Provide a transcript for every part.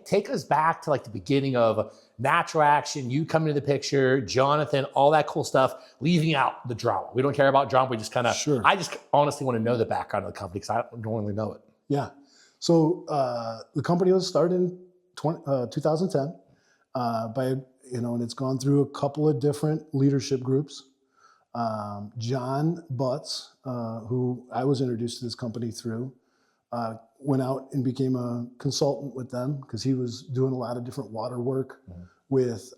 take us back to like the beginning of Natural Action, you come into the picture, Jonathan, all that cool stuff, leaving out the drama. We don't care about drama. We just kind of, Sure. I just honestly want to know the background of the company because I don't normally know it. Yeah. So the company was started in 2010 by, and it's gone through a couple of different leadership groups. John Butts, who I was introduced to this company through, went out and became a consultant with them because he was doing a lot of different water work with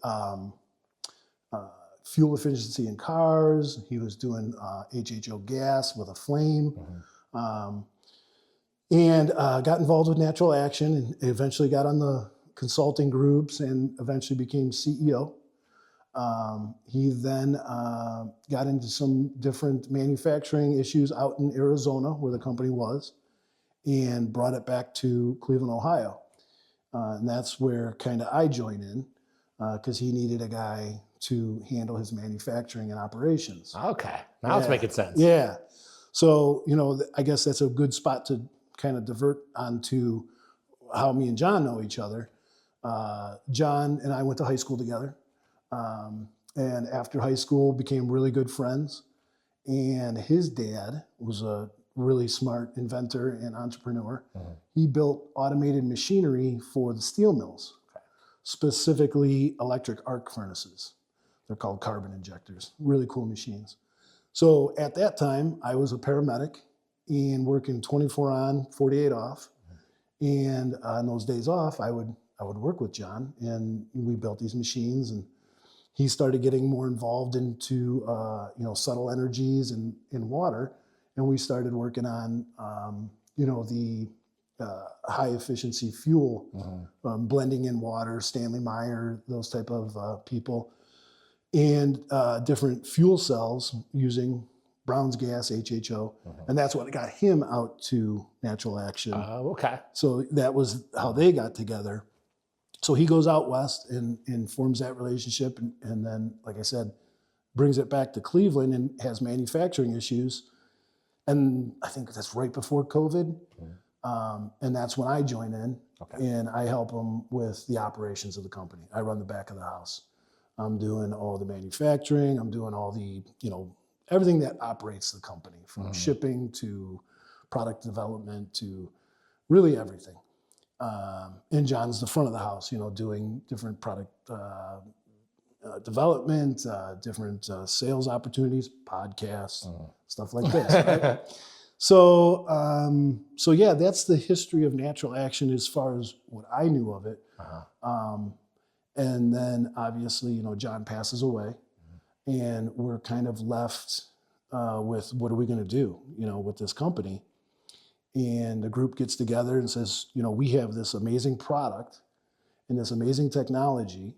fuel efficiency in cars. He was doing HHO gas with a flame, and got involved with Natural Action and eventually got on the consulting groups and eventually became CEO. He then got into some different manufacturing issues out in Arizona where the company was and brought it back to Cleveland, Ohio. And that's where kind of I joined in because he needed a guy to handle his manufacturing and operations. Okay, now it's making sense. Yeah. So, I guess that's a good spot to kind of divert onto how me and John know each other. John and I went to high school together. And after high school, became really good friends. And his dad was a really smart inventor and entrepreneur. He built automated machinery for the steel mills, specifically electric arc furnaces. They're called carbon injectors, really cool machines. So at that time, I was a paramedic and working 24 on, 48 off. And on those days off, I would work with John, and we built these machines, and he started getting more involved into subtle energies and in water, and we started working on the high efficiency fuel, blending in water, Stanley Meyer, those type of people, and different fuel cells using Brown's gas, HHO, and that's what got him out to Natural Action. Okay. So that was how they got together. So he goes out west and forms that relationship, and then, like I said, brings it back to Cleveland and has manufacturing issues. And I think that's right before COVID. And that's when I join in, and I help him with the operations of the company. I run the back of the house. I'm doing all the manufacturing. I'm doing all the, everything that operates the company, from shipping to product development to really everything. And John's the front of the house, doing different product development, different sales opportunities, podcasts, stuff like this. Right? So yeah, that's the history of Natural Action as far as what I knew of it. And then obviously, John passes away, and we're kind of left with what are we going to do, with this company. And the group gets together and says, we have this amazing product and this amazing technology,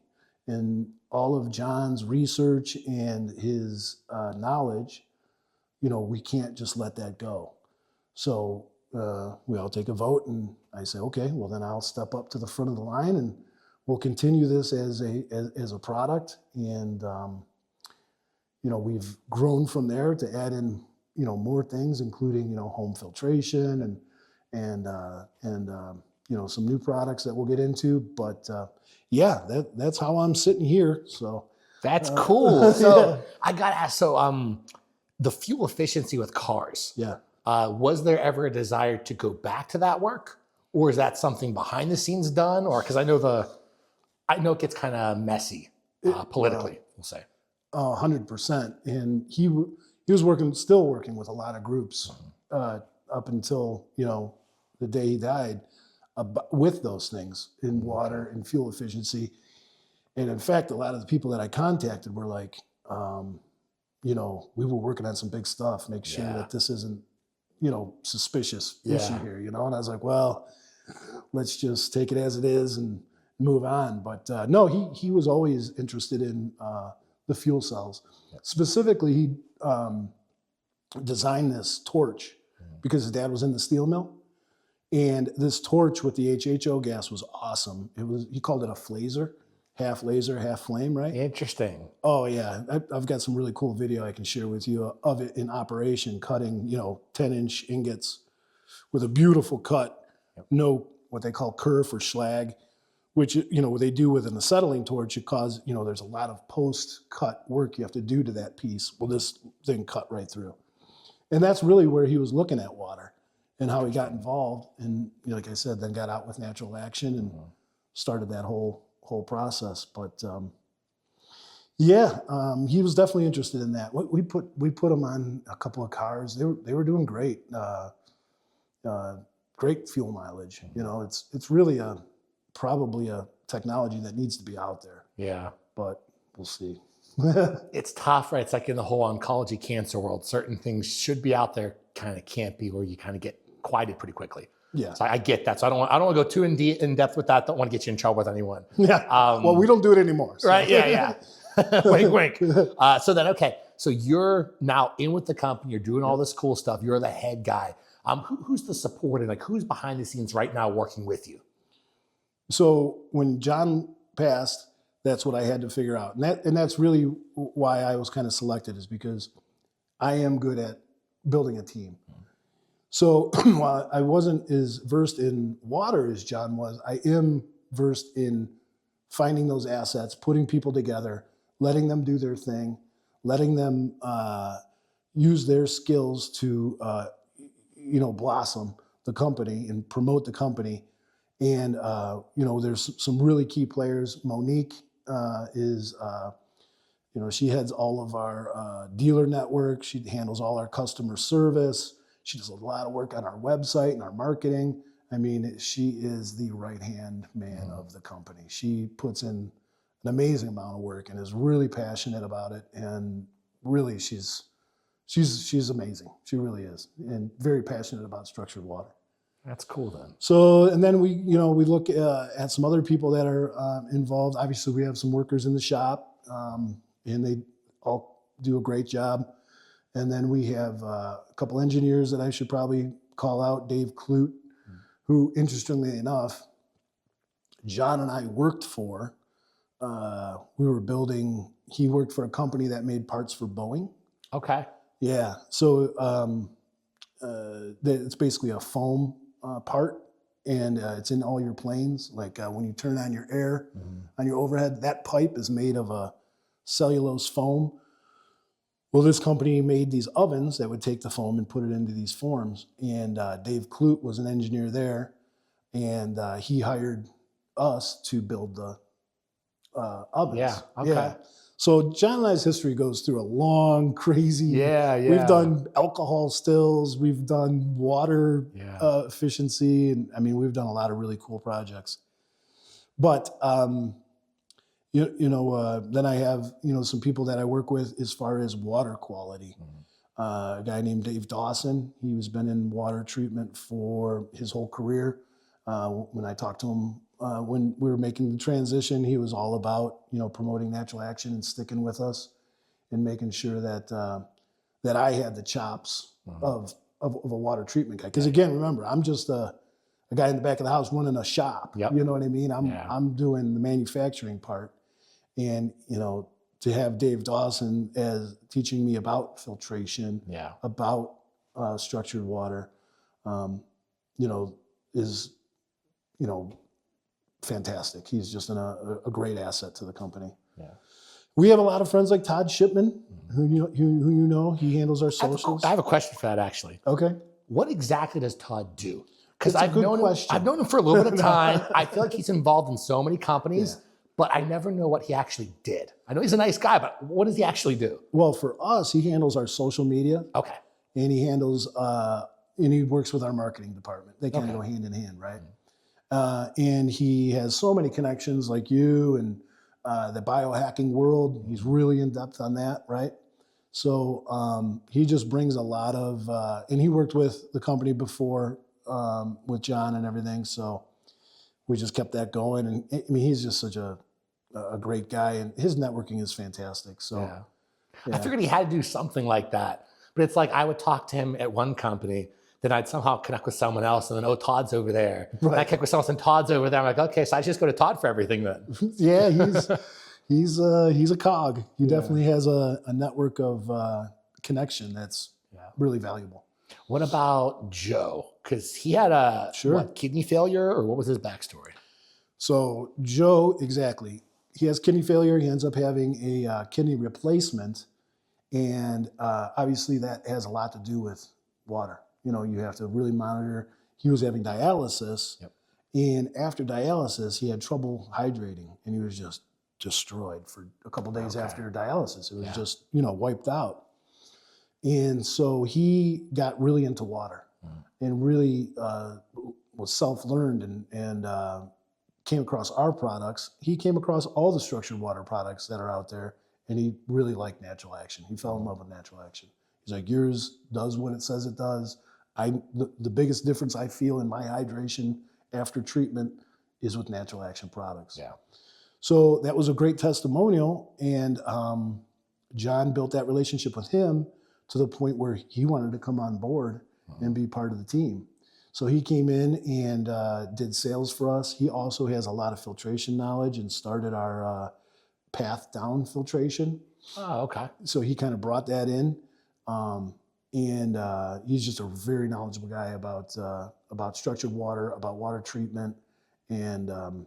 and all of John's research and his knowledge, we can't just let that go. So we all take a vote, and I say, okay, well then I'll step up to the front of the line, and we'll continue this as a product. And we've grown from there to add in more things, including home filtration and some new products that we'll get into. But that's how I'm sitting here. So that's cool. So yeah. I got to ask. So the fuel efficiency with cars. Yeah. Was there ever a desire to go back to that work, or is that something behind the scenes done? Or because I know it gets kind of messy politically. We'll say 100%. And he was still working with a lot of groups up until the day he died, with those things in water and fuel efficiency. And in fact, a lot of the people that I contacted were like, we were working on some big stuff, make sure that this isn't, suspicious issue here, and I was like, well, let's just take it as it is and move on. But no, he was always interested in the fuel cells. Specifically, he designed this torch because his dad was in the steel mill. And this torch with the HHO gas was awesome. He called it a flazer, half laser, half flame, right? Interesting. Oh yeah, I've got some really cool video I can share with you of it in operation, cutting 10-inch ingots with a beautiful cut, no what they call kerf or slag, which, what they do with an acetylene torch, it causes, there's a lot of post-cut work you have to do to that piece. Well, this thing cut right through. And that's really where he was looking at water and how he got involved. And like I said, then got out with Natural Action and started that whole process. But he was definitely interested in that. We put him on a couple of cars. They were doing great. Great fuel mileage. It's really probably a technology that needs to be out there. Yeah. But we'll see. It's tough, right? It's like in the whole oncology cancer world, certain things should be out there, kind of can't be, where you kind of get quieted pretty quickly. Yeah. So I get that. So I don't want to go too in depth with that. Don't want to get you in trouble with anyone. Yeah. Well, we don't do it anymore. So. Right. Yeah. Wink, wink. So you're now in with the company. You're doing all this cool stuff. You're the head guy. Who's the support and like who's behind the scenes right now working with you? So when John passed, that's what I had to figure out. And that's really why I was kind of selected, is because I am good at building a team. So while I wasn't as versed in water as John was, I am versed in finding those assets, putting people together, letting them do their thing, letting them use their skills to, blossom the company and promote the company. And, there's some really key players. Monique is, she heads all of our dealer network. She handles all our customer service. She does a lot of work on our website and our marketing. I mean, she is the right-hand man of the company. She puts in an amazing amount of work and is really passionate about it. And really, she's amazing. She really is, and very passionate about structured water. That's cool then. So, and then we look at some other people that are involved. Obviously, we have some workers in the shop, and they all do a great job. And then we have a couple engineers that I should probably call out. Dave Clute, who, interestingly enough, John and I worked for. He worked for a company that made parts for Boeing. Okay. Yeah. So it's basically a foam part, and it's in all your planes. Like when you turn on your air on your overhead, that pipe is made of a cellulose foam. Well, this company made these ovens that would take the foam and put it into these forms. And Dave Clute was an engineer there, and he hired us to build the ovens. Yeah. Okay. Yeah. So John and I's history goes through a long, crazy. Yeah. We've done alcohol stills. We've done water efficiency, and I mean, we've done a lot of really cool projects. But then I have some people that I work with as far as water quality. A guy named Dave Dawson. He's been in water treatment for his whole career. When I talked to him when we were making the transition, he was all about promoting Natural Action and sticking with us and making sure that that I had the chops of a water treatment guy. Because again, remember, I'm just a guy in the back of the house running a shop. Yep. You know what I mean? I'm doing the manufacturing part, and to have Dave Dawson as teaching me about filtration, about structured water, is fantastic. He's just a great asset to the company. Yeah. We have a lot of friends like Todd Shipman, who you know. He handles our socials. I have a question for that, actually. Okay. What exactly does Todd do? Because I've known him for a little bit of time. I feel like he's involved in so many companies, but I never know what he actually did. I know he's a nice guy, but what does he actually do? Well, for us, he handles our social media. Okay. And he handles, and he works with our marketing department. They kind of go hand in hand, right? And he has so many connections like you and the biohacking world. He's really in depth on that, right? So he just brings a lot of, and he worked with the company before with John and everything. So we just kept that going. And I mean, he's just such a great guy, and his networking is fantastic. So I figured he had to do something like that. But it's like I would talk to him at one company, then I'd somehow connect with someone else, and then, Todd's over there. Right. And I connect with someone else, and Todd's over there. I'm like, okay, so I just go to Todd for everything then. Yeah, he's a cog. He definitely has a network of connection that's really valuable. What about Joe? Because he had a kidney failure, or what was his backstory? So Joe, exactly. He has kidney failure. He ends up having a kidney replacement. And obviously that has a lot to do with water. You know, you have to really monitor. He was having dialysis. Yep. And after dialysis, he had trouble hydrating and he was just destroyed for a couple days after dialysis. It was just, you know, wiped out. And so he got really into water and really was self-learned and came across our products. He came across all the structured water products that are out there, and he really liked Natural Action. He fell in love with Natural Action. He's like, yours does what it says it does. The biggest difference I feel in my hydration after treatment is with Natural Action products. Yeah. So that was a great testimonial, and John built that relationship with him to the point where he wanted to come on board and be part of the team. So he came in and did sales for us. He also has a lot of filtration knowledge and started our path down filtration. Oh, okay. So he kind of brought that in. And he's just a very knowledgeable guy about structured water, about water treatment. And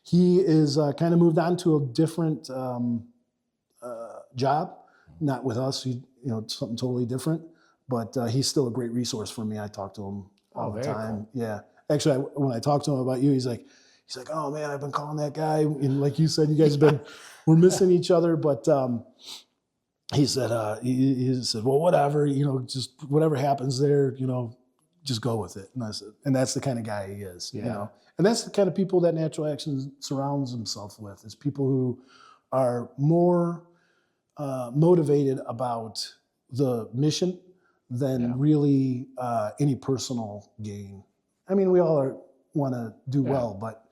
he is kind of moved on to a different job, not with us, something totally different. But he's still a great resource for me. I talk to him all the time. Cool. Yeah. Actually, when I talk to him about you, he's like, oh man, I've been calling that guy. And like you said, you guys we're missing each other. But he said, well, whatever, just whatever happens there, just go with it. And I said, and that's the kind of guy he is, and that's the kind of people that Natural Action surrounds himself with, is people who are more motivated about the mission than really any personal gain. I mean, we all want to do well, but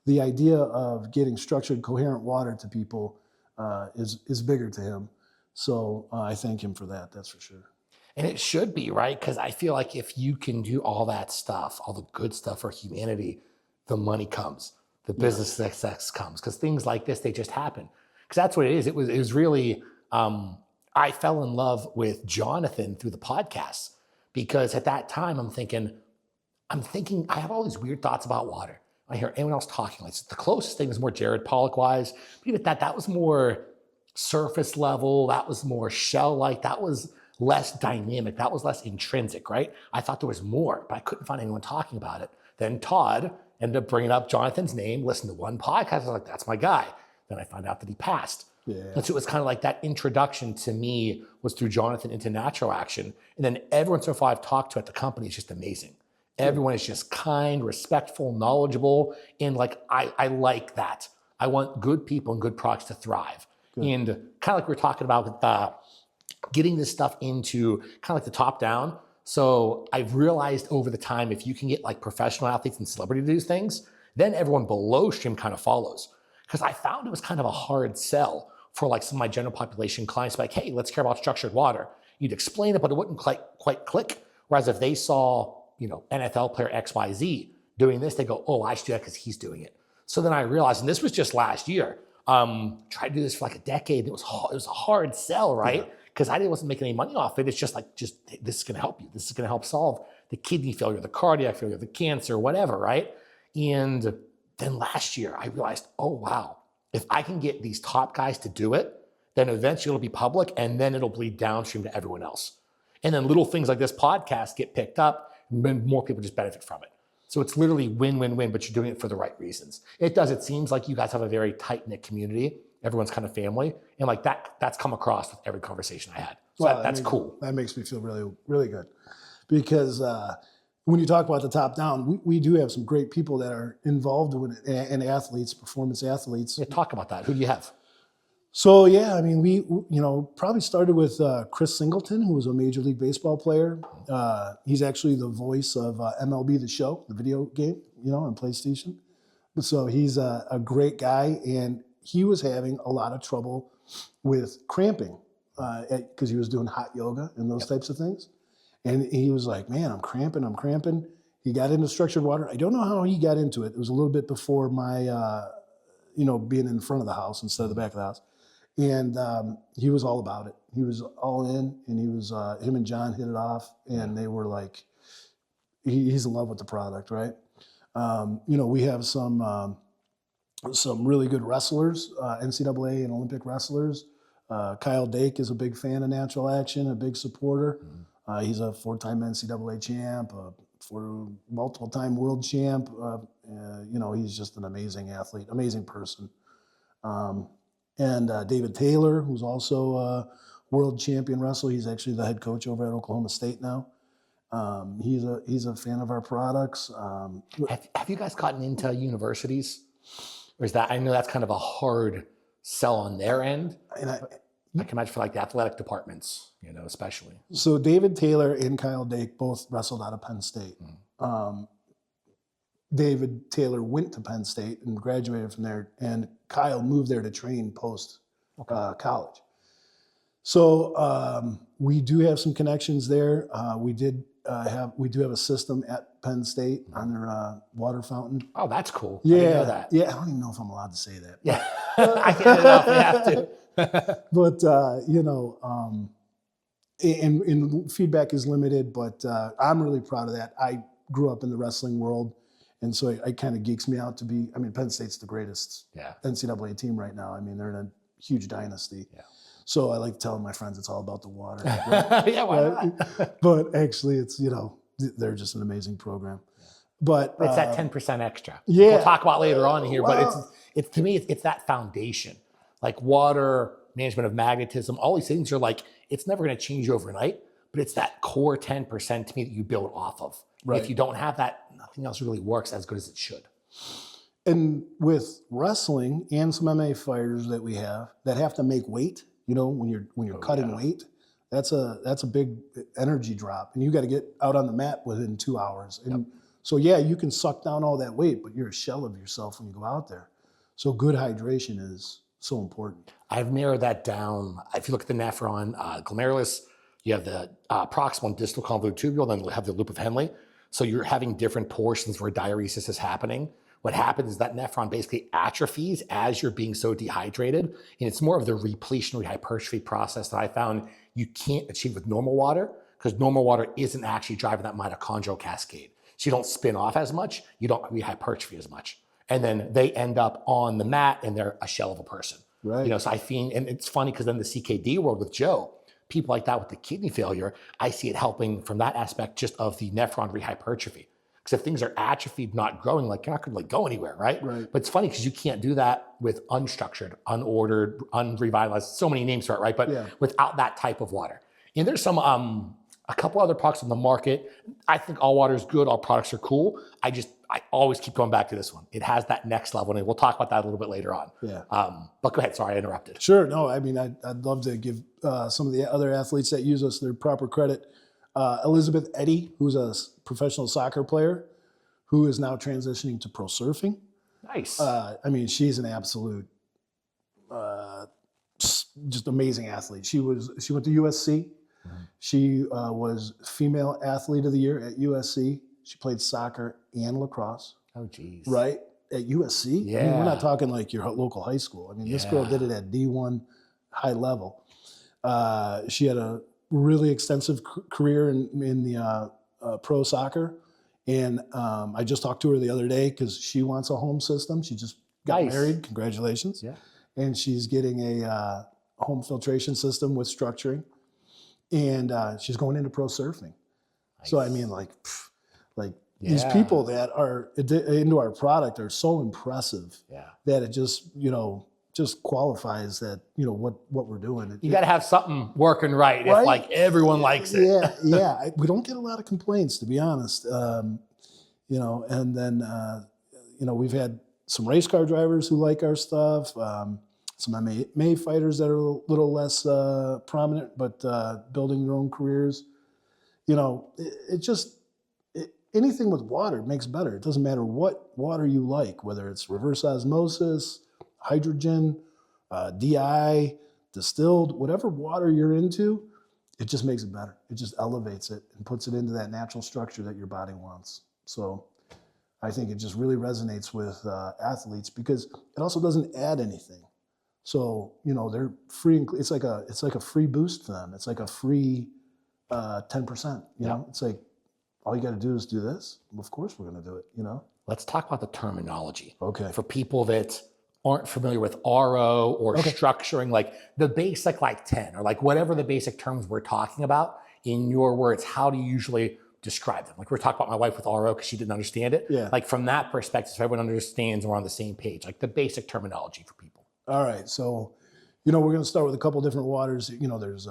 the idea of getting structured, coherent water to people is bigger to him. So I thank him for that. That's for sure. And it should be, right? Because I feel like if you can do all that stuff, all the good stuff for humanity, the money comes, the business success comes. Because things like this, they just happen. Because that's what it is. It was really, I fell in love with Jonathan through the podcast, because at that time I'm thinking, I have all these weird thoughts about water. I hear anyone else talking like the closest thing was more Jared Pollock wise. But even that was more surface level. That was more shell-like. That was less dynamic. That was less intrinsic, right? I thought there was more, but I couldn't find anyone talking about it. Then Todd ended up bringing up Jonathan's name, listened to one podcast. I was like, that's my guy. Then I found out that he passed. Yeah. And so it was kind of like that introduction to me was through Jonathan into Natural Action. And then everyone so far I've talked to at the company is just amazing. Everyone is just kind, respectful, knowledgeable. And like, I like that. I want good people and good products to thrive. Good. And kind of like we were talking about with getting this stuff into kind of like the top down. So I've realized over the time, if you can get like professional athletes and celebrity to do things, then everyone below stream kind of follows. Because I found it was kind of a hard sell for like some of my general population clients, like, hey, let's care about structured water. You'd explain it, but it wouldn't quite click. Whereas if they saw, NFL player XYZ doing this, they go, oh, I should do that because he's doing it. So then I realized, and this was just last year, tried to do this for like a decade. It was a hard sell, right? Because I wasn't making any money off it. It's just this is going to help you. This is going to help solve the kidney failure, the cardiac failure, the cancer, whatever, right? And then last year I realized, oh, wow, if I can get these top guys to do it, then eventually it'll be public and then it'll bleed downstream to everyone else. And then little things like this podcast get picked up and more people just benefit from it. So it's literally win-win-win, but you're doing it for the right reasons. It seems like you guys have a very tight-knit community. Everyone's kind of family. And like that's come across with every conversation I had. So that's cool. That makes me feel really, really good. Because when you talk about the top down, we do have some great people that are involved with it, and athletes, performance athletes. Yeah, talk about that. Who do you have? So yeah, I mean, we probably started with Chris Singleton, who was a Major League Baseball player. He's actually the voice of MLB The Show, the video game, on PlayStation. So he's a great guy, and he was having a lot of trouble with cramping because he was doing hot yoga and those types of things. And he was like, man, I'm cramping. He got into structured water. I don't know how he got into it. It was a little bit before my, being in front of the house instead of the back of the house. And he was all about it. He was all in, and he was, him and John hit it off, and they were like, he's in love with the product, right? We have some some really good wrestlers, NCAA and Olympic wrestlers. Kyle Dake is a big fan of Natural Action, a big supporter. He's a 4-time NCAA champ, for multiple-time world champ. He's just an amazing athlete, amazing person. And David Taylor, who's also a world champion wrestler. He's actually the head coach over at Oklahoma State now. He's a fan of our products. Have you guys gotten into universities? Or is that, I know that's kind of a hard sell on their end. And I can imagine for like the athletic departments, especially. So David Taylor and Kyle Dake both wrestled out of Penn State. David Taylor went to Penn State and graduated from there, and Kyle moved there to train post college. So we do have some connections there. We do have a system at Penn State on their water fountain. Oh, that's cool. Yeah, I didn't know that. Yeah. I don't even know if I'm allowed to say that. Yeah, I can't know if we have to. But and feedback is limited. But I'm really proud of that. I grew up in the wrestling world, and so it kind of geeks me out to be. I mean, Penn State's the greatest NCAA team right now. I mean, they're in a huge dynasty. Yeah. So I like telling my friends it's all about the water. Right? Yeah, why not? But actually, it's they're just an amazing program. But it's that 10% extra. Yeah, we'll talk about later on here. But it's to me, it's that foundation, like water management of magnetism. All these things are like it's never going to change overnight, but it's that core 10% to me that you build off of. Right. If you don't have that, nothing else really works as good as it should. And with wrestling and some MMA fighters that we have that have to make weight. When you're cutting weight, that's a big energy drop, and you got to get out on the mat within 2 hours. And so you can suck down all that weight, but you're a shell of yourself when you go out there. So good hydration is so important. I've narrowed that down. If you look at the nephron, glomerulus, you have the proximal and distal convoluted tubule, then you have the loop of Henle. So you're having different portions where diuresis is happening. What happens is that nephron basically atrophies as you're being so dehydrated. And it's more of the repletion hypertrophy process that I found you can't achieve with normal water, because normal water isn't actually driving that mitochondrial cascade. So you don't spin off as much, you don't rehypertrophy as much. And then they end up on the mat and they're a shell of a person. Right. So I find, and it's funny because then the CKD world with Joe, people like that with the kidney failure, I see it helping from that aspect just of the nephron rehypertrophy. Because if things are atrophied, not growing, like you're not going to go anywhere, right? But it's funny because you can't do that with unstructured, unordered, unrevitalized, so many names for it, right? But without that type of water. And there's some, a couple other products on the market. I think all water is good. All products are cool. I always keep going back to this one. It has that next level, and we'll talk about that a little bit later on. Yeah. But go ahead. Sorry, I interrupted. Sure. No, I mean, I'd love to give some of the other athletes that use us their proper credit. Elizabeth Eddy, who's a professional soccer player, who is now transitioning to pro surfing. Nice. I mean, she's an absolute, just amazing athlete. She went to USC. Mm-hmm. She was female athlete of the year at USC. She played soccer and lacrosse. Oh, geez. Right? At USC? Yeah. I mean, we're not talking like your local high school. I mean, this girl did it at D1 high level. She had a really extensive career in the pro soccer. And I just talked to her the other day because she wants a home system. She just got married. Congratulations. Yeah. And she's getting a home filtration system with structuring. And she's going into pro surfing. Nice. So, I mean, these people that are into our product are so impressive that it just, just qualifies that, what we're doing. You got to have something working right if everyone likes it. Yeah. We don't get a lot of complaints, to be honest. And then, we've had some race car drivers who like our stuff, some MMA fighters that are a little less prominent, but building their own careers. Anything with water makes better. It doesn't matter what water you like, whether it's reverse osmosis, hydrogen, DI, distilled, whatever water you're into, it just makes it better. It just elevates it and puts it into that natural structure that your body wants. So I think it just really resonates with athletes because it also doesn't add anything. So, they're free. It's like a free boost for them. It's like a free 10%, It's like, all you got to do is do this. Well, of course we're going to do it, let's talk about the terminology. Okay. For people that aren't familiar with RO or structuring, like the basic like 10 or like whatever the basic terms we're talking about, in your words, how do you usually describe them? Like we're talking about my wife with RO because she didn't understand it. Yeah. Like from that perspective, so everyone understands and we're on the same page, like the basic terminology for people. All right. So, we're going to start with a couple different waters. There's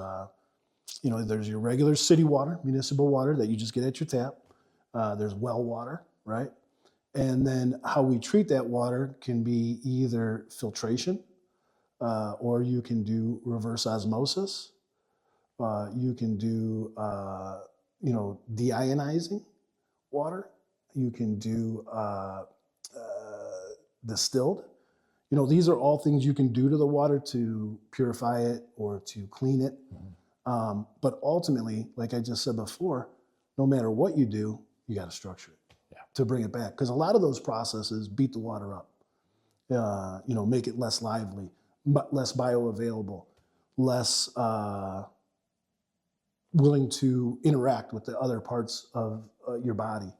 your regular city water, municipal water that you just get at your tap. There's well water, right? And then how we treat that water can be either filtration, or you can do reverse osmosis. You can do, deionizing water. You can do distilled. These are all things you can do to the water to purify it or to clean it. But ultimately, like I just said before, no matter what you do, you got to structure it to bring it back. Because a lot of those processes beat the water up, make it less lively, less bioavailable, less willing to interact with the other parts of your body.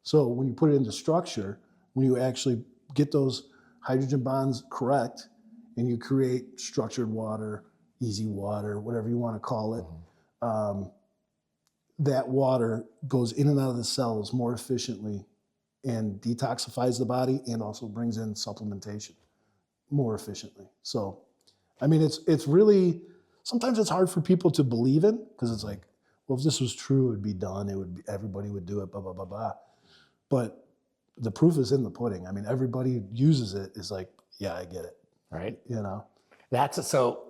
So when you put it into structure, when you actually get those hydrogen bonds correct, and you create structured water, easy water, whatever you want to call it, that water goes in and out of the cells more efficiently and detoxifies the body and also brings in supplementation more efficiently. So, it's really, sometimes it's hard for people to believe in because it's like, well, if this was true, it would be done. Everybody would do it, blah, blah, blah, blah. But the proof is in the pudding. Everybody who uses it is like, yeah, I get it. Right. So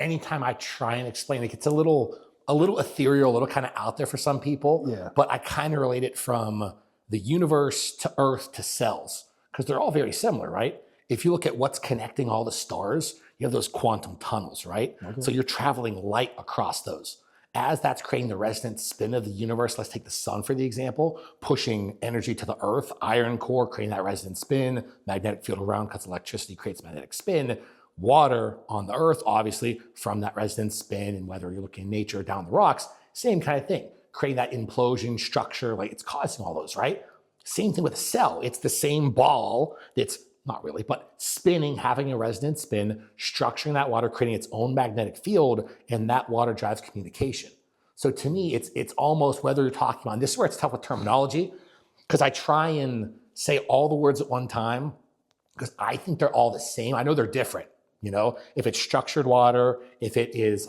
anytime I try and explain it, it's a little ethereal, a little kind of out there for some people. Yeah. But I kind of relate it from the universe to Earth to cells because they're all very similar, right? If you look at what's connecting all the stars, you have those quantum tunnels, right? Okay. So you're traveling light across those. As that's creating the resonant spin of the universe, let's take the sun for the example, pushing energy to the earth, iron core, creating that resonant spin, magnetic field around because electricity creates magnetic spin, water on the earth, obviously, from that resonant spin, and whether you're looking in nature or down the rocks, same kind of thing, creating that implosion structure, like it's causing all those, right? Same thing with a cell. It's the same ball that's not really, but spinning, having a resonant spin, structuring that water, creating its own magnetic field, and that water drives communication. So to me, it's almost whether you're talking about, and this is where it's tough with terminology, because I try and say all the words at one time, because I think they're all the same. I know they're different. If it's structured water, if it is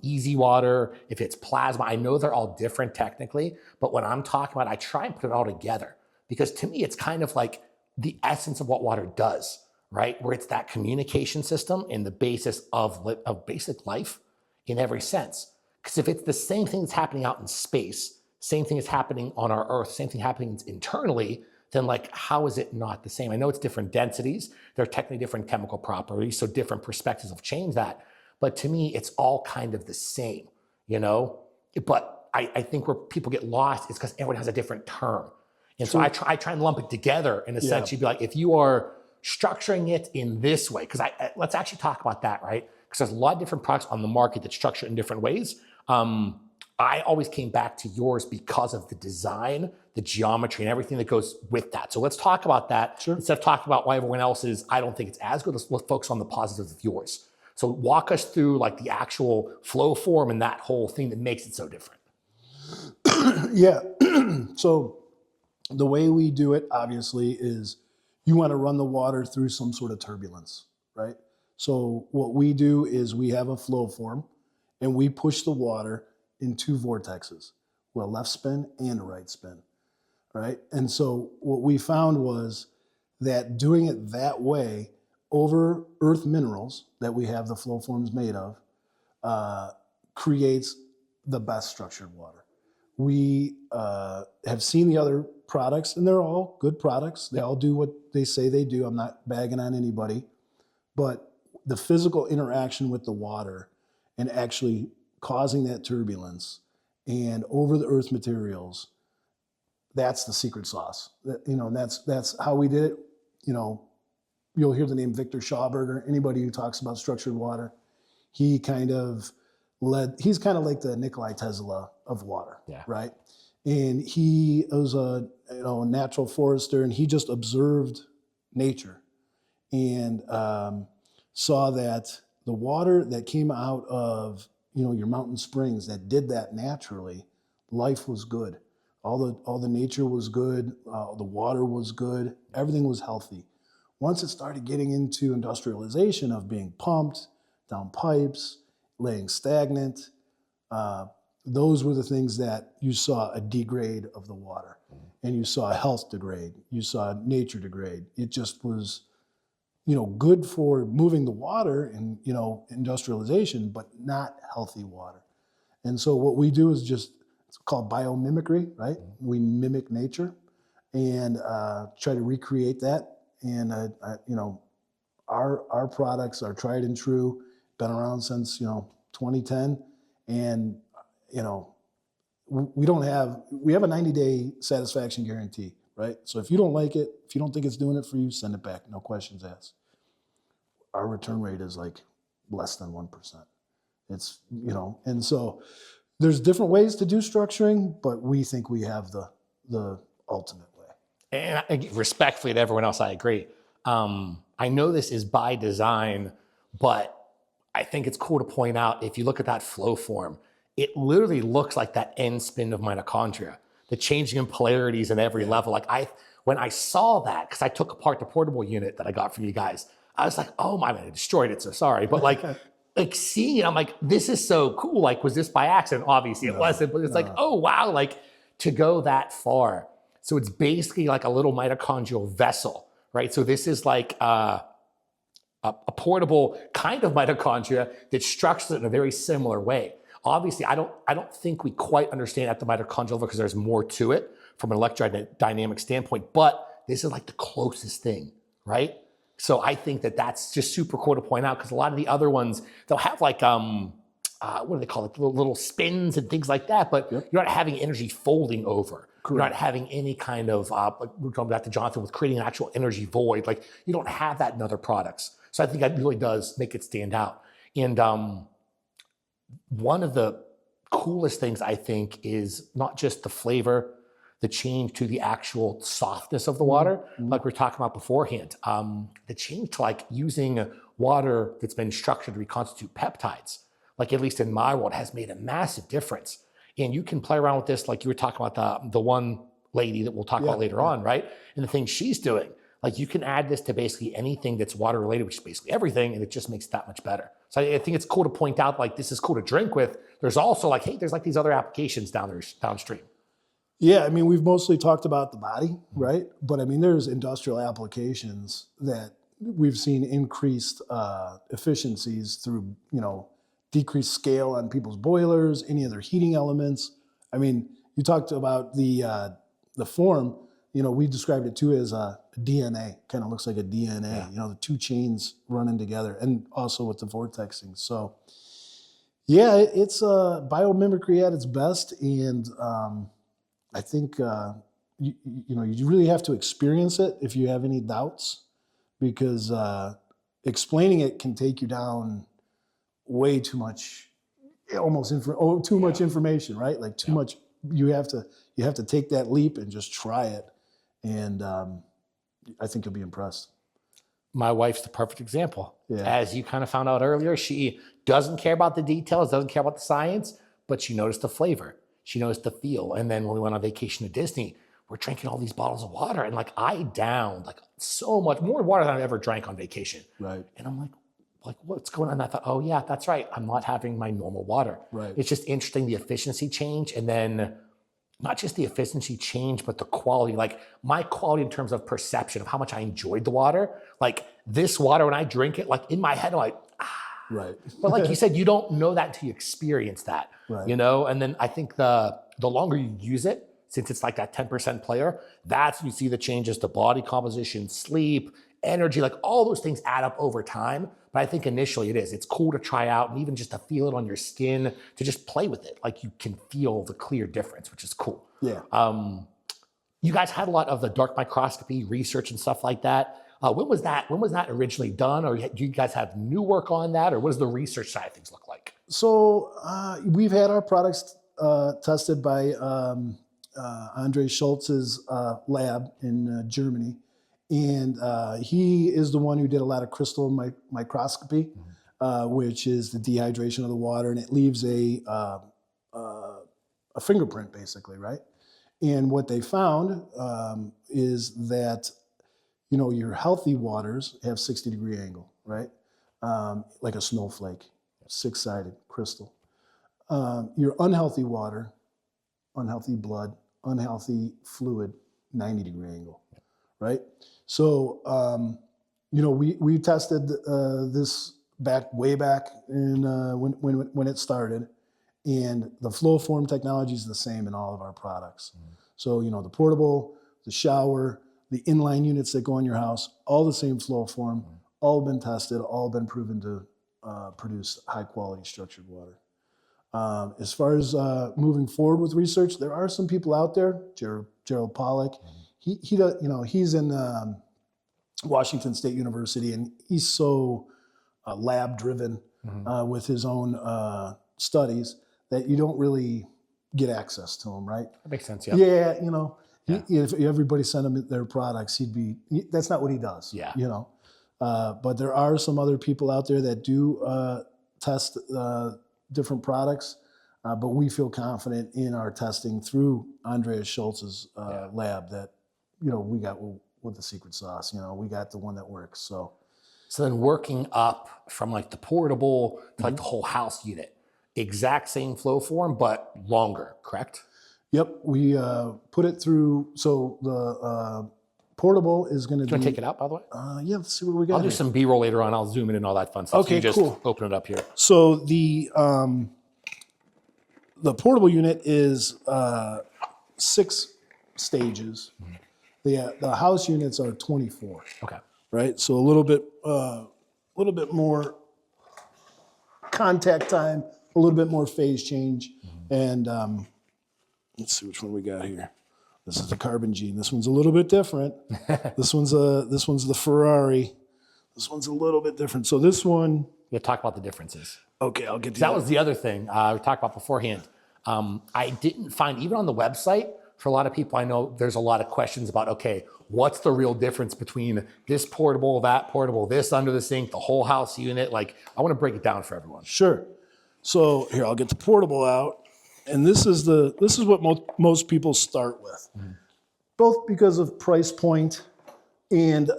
easy water, if it's plasma, I know they're all different technically, but when I'm talking about, I try and put it all together because to me, it's kind of like the essence of what water does, right? Where it's that communication system and the basis of basic life in every sense. Because if it's the same thing that's happening out in space, same thing is happening on our Earth, same thing happening internally, then how is it not the same? I know it's different densities. They're technically different chemical properties, so different perspectives have changed that. But to me, it's all kind of the same, But I think where people get lost is because everyone has a different term. And so I try and lump it together and essentially be like, if you are structuring it in this way, because let's actually talk about that, right? Because there's a lot of different products on the market that structure in different ways. I always came back to yours because of the design, the geometry, and everything that goes with that. So let's talk about that. Sure. Instead of talking about why everyone else is, I don't think it's as good. Let's focus on the positives of yours. So walk us through the actual flow form and that whole thing that makes it so different. Yeah. So the way we do it, obviously, is you want to run the water through some sort of turbulence, right? So what we do is we have a flow form, and we push the water in two vortexes, a left spin and a right spin, right? And so what we found was that doing it that way over earth minerals that we have the flow forms made of creates the best structured water. We have seen the other products, and they're all good products. They all do what they say they do. I'm not bagging on anybody. But the physical interaction with the water and actually causing that turbulence and over the earth materials, that's the secret sauce. That's how we did it. You'll hear the name Victor Schauberger. Anybody who talks about structured water, he's kind of like the Nikolai Tesla of water, right? And he was a natural forester, and he just observed nature and saw that the water that came out of your mountain springs that did that naturally, life was good. All the nature was good. The water was good. Everything was healthy. Once it started getting into industrialization of being pumped down pipes, laying stagnant, those were the things that you saw a degrade of the water, and you saw health degrade. You saw nature degrade. It just was, good for moving the water and industrialization, but not healthy water. And so what we do is it's called biomimicry, right? We mimic nature and try to recreate that. And our products are tried and true, been around since 2010, and we have a 90-day satisfaction guarantee, right? So if you don't like it, if you don't think it's doing it for you, send it back, no questions asked. Our return rate is like less than 1%. It's and so there's different ways to do structuring, but we think we have the ultimate way. And respectfully to everyone else, I agree. I know this is by design, but I think it's cool to point out, if you look at that flow form, it literally looks like that end spin of mitochondria, the changing in polarities in every level. When I saw that, because I took apart the portable unit that I got from you guys, I was like, oh my, I destroyed it, so sorry. But like seeing it, I'm like, this is so cool. Like, was this by accident? Obviously it wasn't, but it's like, oh wow, like to go that far. So it's basically like a little mitochondrial vessel, right? So this is like a portable kind of mitochondria that's structured in a very similar way. Obviously, I don't think we quite understand at the mitochondrial level because there's more to it from an electrodynamic standpoint, but this is like the closest thing, right? So I think that's just super cool to point out, because a lot of the other ones, they'll have like, what do they call it? Little spins and things like that, but you're not having energy folding over. Correct. You're not having any kind of, like we were talking about to Jonathan with creating an actual energy void. Like you don't have that in other products. So I think that really does make it stand out. And one of the coolest things I think is not just the flavor, the change to the actual softness of the water, like we were talking about beforehand. The change to like using water that's been structured to reconstitute peptides, like at least in my world, has made a massive difference. And you can play around with this, like you were talking about the one lady that we'll talk about later on, right? And the things she's doing. Like you can add this to basically anything that's water related, which is basically everything, and it just makes it that much better. So I think it's cool to point out, like this is cool to drink with. There's also like, hey, there's like these other applications downstream. Yeah, I mean, we've mostly talked about the body, right? But I mean, there's industrial applications that we've seen increased efficiencies through, decreased scale on people's boilers, any other heating elements. I mean, you talked about the form. We described it too as a DNA. Kind of looks like a DNA. The two chains running together, and also with the vortexing. So, yeah, it's biomimicry at its best, and I think you really have to experience it if you have any doubts, because explaining it can take you down way too much, too much information, right? Like too much. You have to take that leap and just try it, and I think you'll be impressed. My wife's the perfect example. Yeah. As you kind of found out earlier, she doesn't care about the details, doesn't care about the science, but she noticed the flavor. She noticed the feel. And then when we went on vacation to Disney, we're drinking all these bottles of water. And like I downed like so much more water than I ever drank on vacation. Right. And I'm like, what's going on? And I thought, oh yeah, that's right. I'm not having my normal water. Right. It's just interesting, the efficiency change. And then not just the efficiency change, but the quality, like my quality in terms of perception of how much I enjoyed the water. Like this water, when I drink it, like in my head, I'm like, Right. But like you said, you don't know that until you experience that, right. And then I think the longer you use it, since it's like that 10% player, that's when you see the changes to body composition, sleep, energy, like all those things add up over time. But I think initially it's cool to try out, and even just to feel it on your skin, to just play with it. Like you can feel the clear difference, which is cool. Yeah. You guys had a lot of the dark microscopy research and stuff like that. When was that originally done? Or do you guys have new work on that? Or what does the research side of things look like? So we've had our products tested by Andre Schultz's lab in Germany. And he is the one who did a lot of crystal microscopy, which is the dehydration of the water, and it leaves a fingerprint, basically, right? And what they found is that, your healthy waters have 60-degree angle, right? Like a snowflake, 6-sided crystal. Your unhealthy water, unhealthy blood, unhealthy fluid, 90-degree angle, right? So, we tested this way back in when it started, and the flow form technology is the same in all of our products. So, the portable, the shower, the inline units that go in your house, all the same flow form, all been tested, all been proven to produce high quality structured water. As far as moving forward with research, there are some people out there. Gerald Pollack, he does, he's in Washington State University, and he's so lab driven with his own studies that you don't really get access to him, right? That makes sense. Yeah, if everybody sent him their products, that's not what he does. Yeah. But there are some other people out there that do test different products, but we feel confident in our testing through Andreas Schultz's lab that, we got with the secret sauce. We got the one that works. So then working up from like the portable to like the whole house unit, exact same flow form, but longer, correct? Yep, we put it through. So the portable is going to be. Do you want to take it out, by the way? Yeah, let's see what we got. I'll do some B-roll later on. I'll zoom in and all that fun stuff. Okay, so you just cool. Open it up here. So the portable unit is 6 stages. The house units are 24. Okay. Right, so a little bit more contact time, a little bit more phase change, and let's see which one we got here. This is the Carbon Gene. This one's a little bit different. This one's the Ferrari. This one's a little bit different. So this one. We'll talk about the differences. Okay, I'll get to that. Was the other thing we talked about beforehand. I didn't find, even on the website, for a lot of people I know, there's a lot of questions about, okay, what's the real difference between this portable, that portable, this under the sink, the whole house unit? Like, I want to break it down for everyone. Sure. So here, I'll get the portable out. And this is what most people start with, both because of price point and,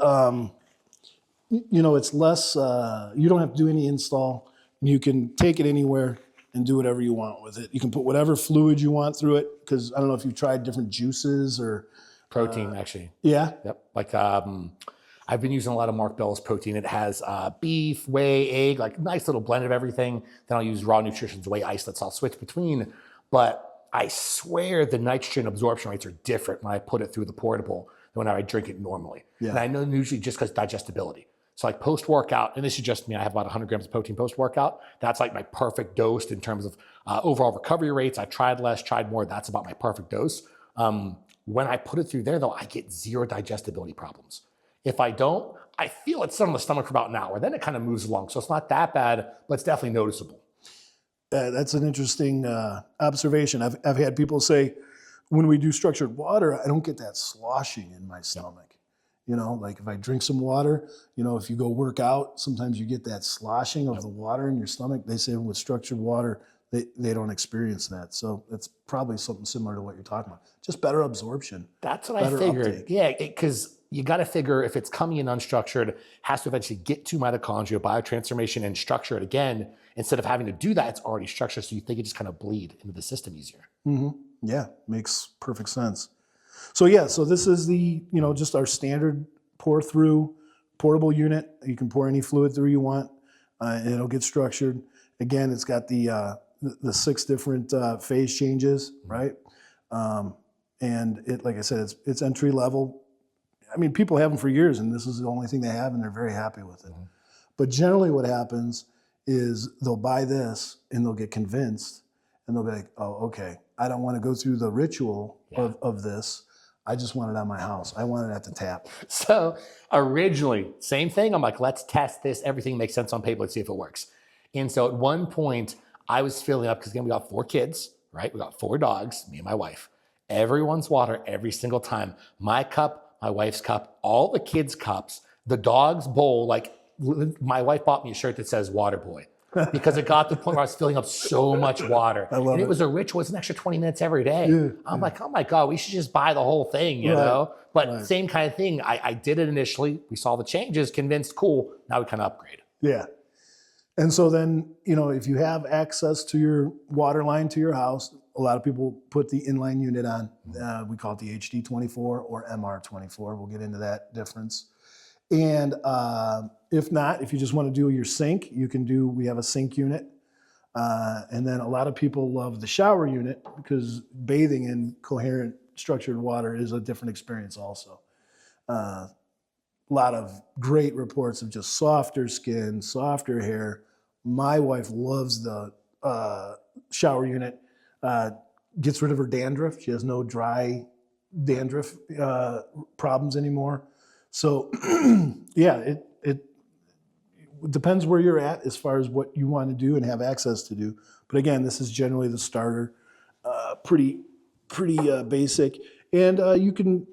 it's less, you don't have to do any install. You can take it anywhere and do whatever you want with it. You can put whatever fluid you want through it, because I don't know if you've tried different juices or... Protein, actually. Yeah? Yep. Like, I've been using a lot of Mark Bell's protein. It has beef, whey, egg, like nice little blend of everything. Then I'll use Raw Nutrition's whey isolate. I'll switch between. But I swear the nitrogen absorption rates are different when I put it through the portable than when I drink it normally. Yeah. And I know usually just because digestibility. So like post-workout, and this is just me, I have about 100 grams of protein post-workout. That's like my perfect dose in terms of overall recovery rates. I tried less, tried more. That's about my perfect dose. When I put it through there, though, I get zero digestibility problems. If I don't, I feel it sit on the stomach for about an hour. Then it kind of moves along. So it's not that bad, but it's definitely noticeable. That's an interesting observation. I've had people say, when we do structured water, I don't get that sloshing in my stomach. Like if I drink some water, if you go work out, sometimes you get that sloshing of the water in your stomach. They say with structured water, they don't experience that. So it's probably something similar to what you're talking about. Just better absorption. That's what I figured. Uptake. Yeah, because you got to figure if it's coming in unstructured, has to eventually get to mitochondria, biotransformation, and structure it again. Instead of having to do that, it's already structured. So you think it just kind of bleed into the system easier. Mm-hmm. Yeah, makes perfect sense. So yeah, so this is the, just our standard pour through portable unit. You can pour any fluid through you want, and it'll get structured. Again, it's got the 6 different phase changes, right? And it, like I said, it's entry level. I mean, people have them for years, and this is the only thing they have, and they're very happy with it. But generally what happens is they'll buy this, and they'll get convinced, and they'll be like, oh, okay, I don't want to go through the ritual of this. I just want it on my house. I want it at the tap. So originally, same thing. I'm like, let's test this. Everything makes sense on paper. Let's see if it works. And so at one point, I was filling up, because again, we got 4 kids, right? We got 4 dogs, me and my wife. everyone's water every single time. My cup, my wife's cup, all the kids' cups, the dog's bowl. Like my wife bought me a shirt that says Water Boy because it got to the point where I was filling up so much water. I love and it. it was a ritual. It's an extra 20 minutes every day. Yeah, I'm like, oh my God, we should just buy the whole thing, you know? But same kind of thing. I did it initially. We saw the changes, convinced, cool. Now we kind of upgrade. Yeah. And so then, you know, if you have access to your water line to your house, a lot of people put the inline unit on. We call it the HD24 or MR24. We'll get into that difference. And if not, if you just want to do your sink, we have a sink unit. And then a lot of people love the shower unit because bathing in coherent structured water is a different experience also. A lot of great reports of just softer skin, softer hair. My wife loves the shower unit. Gets rid of her dandruff. She has no dry dandruff problems anymore. So yeah, it depends where you're at as far as what you want to do and have access to do. But again, this is generally the starter, pretty basic. And you can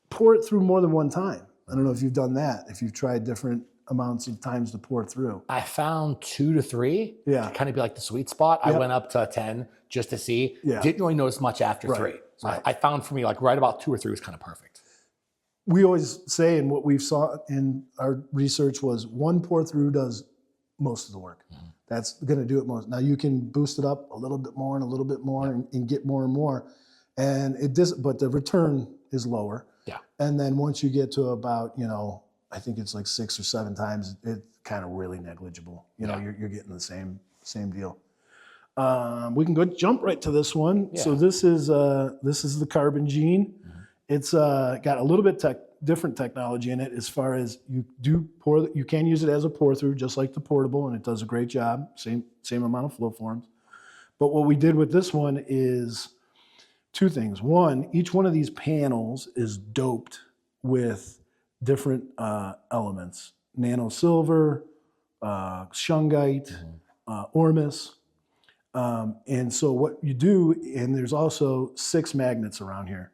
pour it through more than one time. I don't know if you've done that, if you've tried different amounts of times to pour through. I found 2 to 3 to kind of be like the sweet spot. I went up to 10 just to see. Didn't really notice much after 3. So I found for me like right about 2 or 3 was kind of perfect. We always say, and what we've saw in our research was 1 pour through does most of the work. That's going to do it most. Now you can boost it up a little bit more and a little bit more and get more and more. And but the return is lower. Yeah. And then once you get to about, you know, I think it's like 6 or 7 times, it's kind of really negligible. You know, you're getting the same deal. We can jump right to this one. Yeah. So this is the Carbon Gene. It's got a little bit different technology in it as far as you can use it as a pour through just like the portable, and it does a great job. Same amount of flow forms. But what we did with this one is 2 things. One, each one of these panels is doped with different elements: nano silver, shungite, ormus. And so what you do, and there's also 6 magnets around here.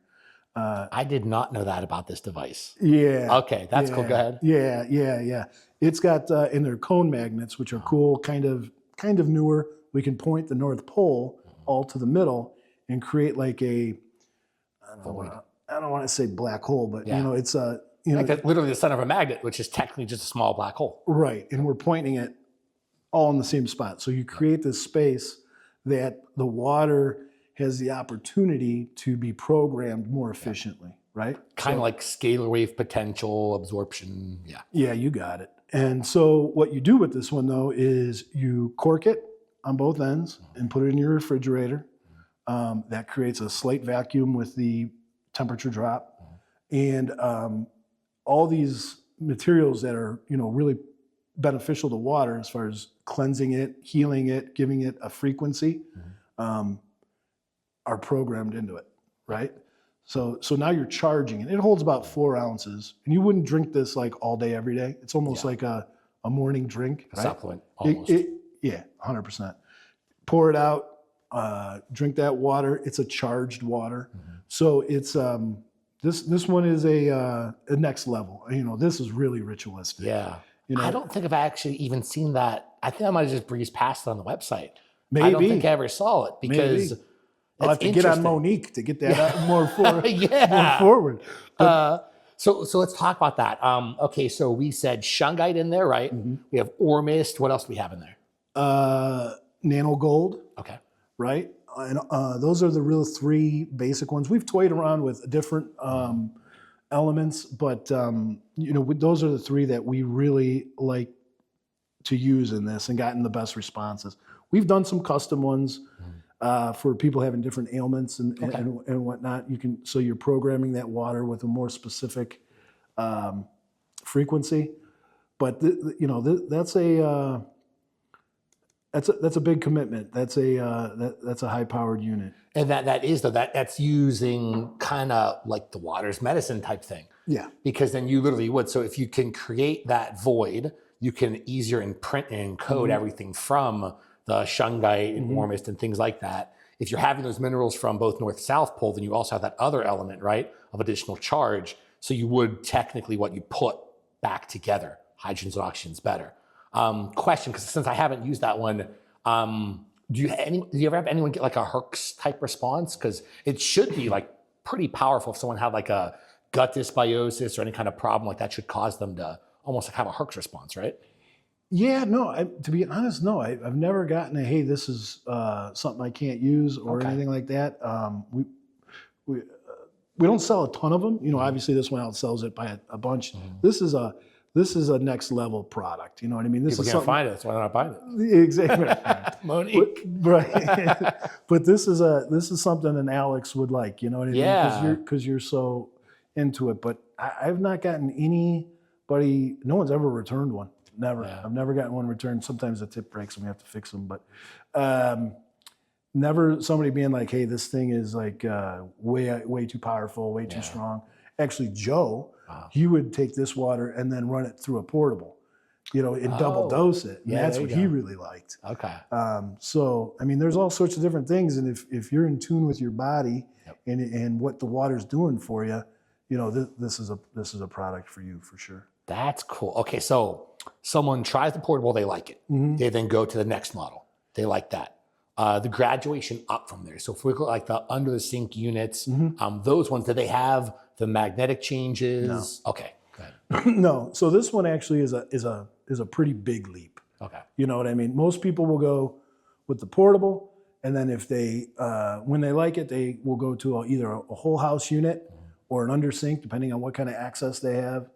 I did not know that about this device. Yeah. Okay, that's cool. Go ahead. Yeah. It's got and they're cone magnets, which are cool, kind of newer. We can point the North Pole all to the middle and create like I don't want to say black hole, but you know, it's like that's literally the center of a magnet, which is technically just a small black hole. Right, and we're pointing it all in the same spot. So you create this space that the water has the opportunity to be programmed more efficiently, right? Kind of like scalar wave potential absorption. Yeah. Yeah, you got it. And so what you do with this one though is you cork it on both ends and put it in your refrigerator. That creates a slight vacuum with the temperature drop. And all these materials that are, you know, really beneficial to water as far as cleansing it, healing it, giving it a frequency, are programmed into it, right? So now you're charging it. It holds about 4 ounces, and you wouldn't drink this like all day, every day. It's almost like a morning drink, right? Supplement, almost. Yeah, 100%. Pour it out, drink that water. It's a charged water. So it's this one is a next level. You know, this is really ritualistic. Yeah. You know, I don't think I've actually even seen that. I think I might have just breezed past it on the website. Maybe. I don't think I ever saw it because I'll have to get on Monique to get that more forward. more forward. So let's talk about that. Okay, so we said shungite in there, right? We have ormist. What else do we have in there? Nano gold. Okay. Right? And those are the real 3 basic ones. We've toyed around with different elements, but you know, those are the 3 that we really like to use in this and gotten the best responses. We've done some custom ones for people having different ailments and whatnot. So you're programming that water with a more specific frequency. But you know, that's a big commitment. That's a high-powered unit. And that's using kind of like the water's medicine type thing. Yeah. Because then you literally would. So if you can create that void, you can easier imprint and encode everything from the shungite and ormist and things like that if you're having those minerals from both north-south pole, then you also have that other element, right, of additional charge. So you would technically what you put back together, hydrogens and oxygens better. Question, because since I haven't used that one, do you ever have anyone get like a Herx type response? Because it should be like pretty powerful if someone had like a gut dysbiosis or any kind of problem like that should cause them to almost like have a Herx response, right? Yeah, no, to be honest, no, I've never gotten a, hey, this is something I can't use or anything like that. We don't sell a ton of them. You know, obviously this one outsells it by a bunch. This is a next level product. You know what I mean? This People is can't find it, that's why they're not buying it. exactly. Monique. Right. But this is something an Alex would like, you know what I mean? Yeah. Because you're so into it. But I've not gotten anybody, no one's ever returned one. Never. Yeah. I've never gotten one returned. Sometimes the tip breaks and we have to fix them. But never somebody being like, hey, this thing is like way too powerful, way too strong. Actually, Joe, he would take this water and then run it through a portable, you know, and double dose it. And that's what he really liked. Okay. So, I mean, there's all sorts of different things. And if you're in tune with your body and what the water's doing for you, you know, this is a product for you for sure. That's cool. Okay, so someone tries the portable, they like it. They then go to the next model. They like that. The graduation up from there. So if we look at like the under the sink units, those ones, do they have the magnetic changes? No. Okay, go ahead. No. So this one actually is a pretty big leap. Okay. You know what I mean? Most people will go with the portable, and then if they when they like it, they will go to either a whole house unit or an under sink, depending on what kind of access they have.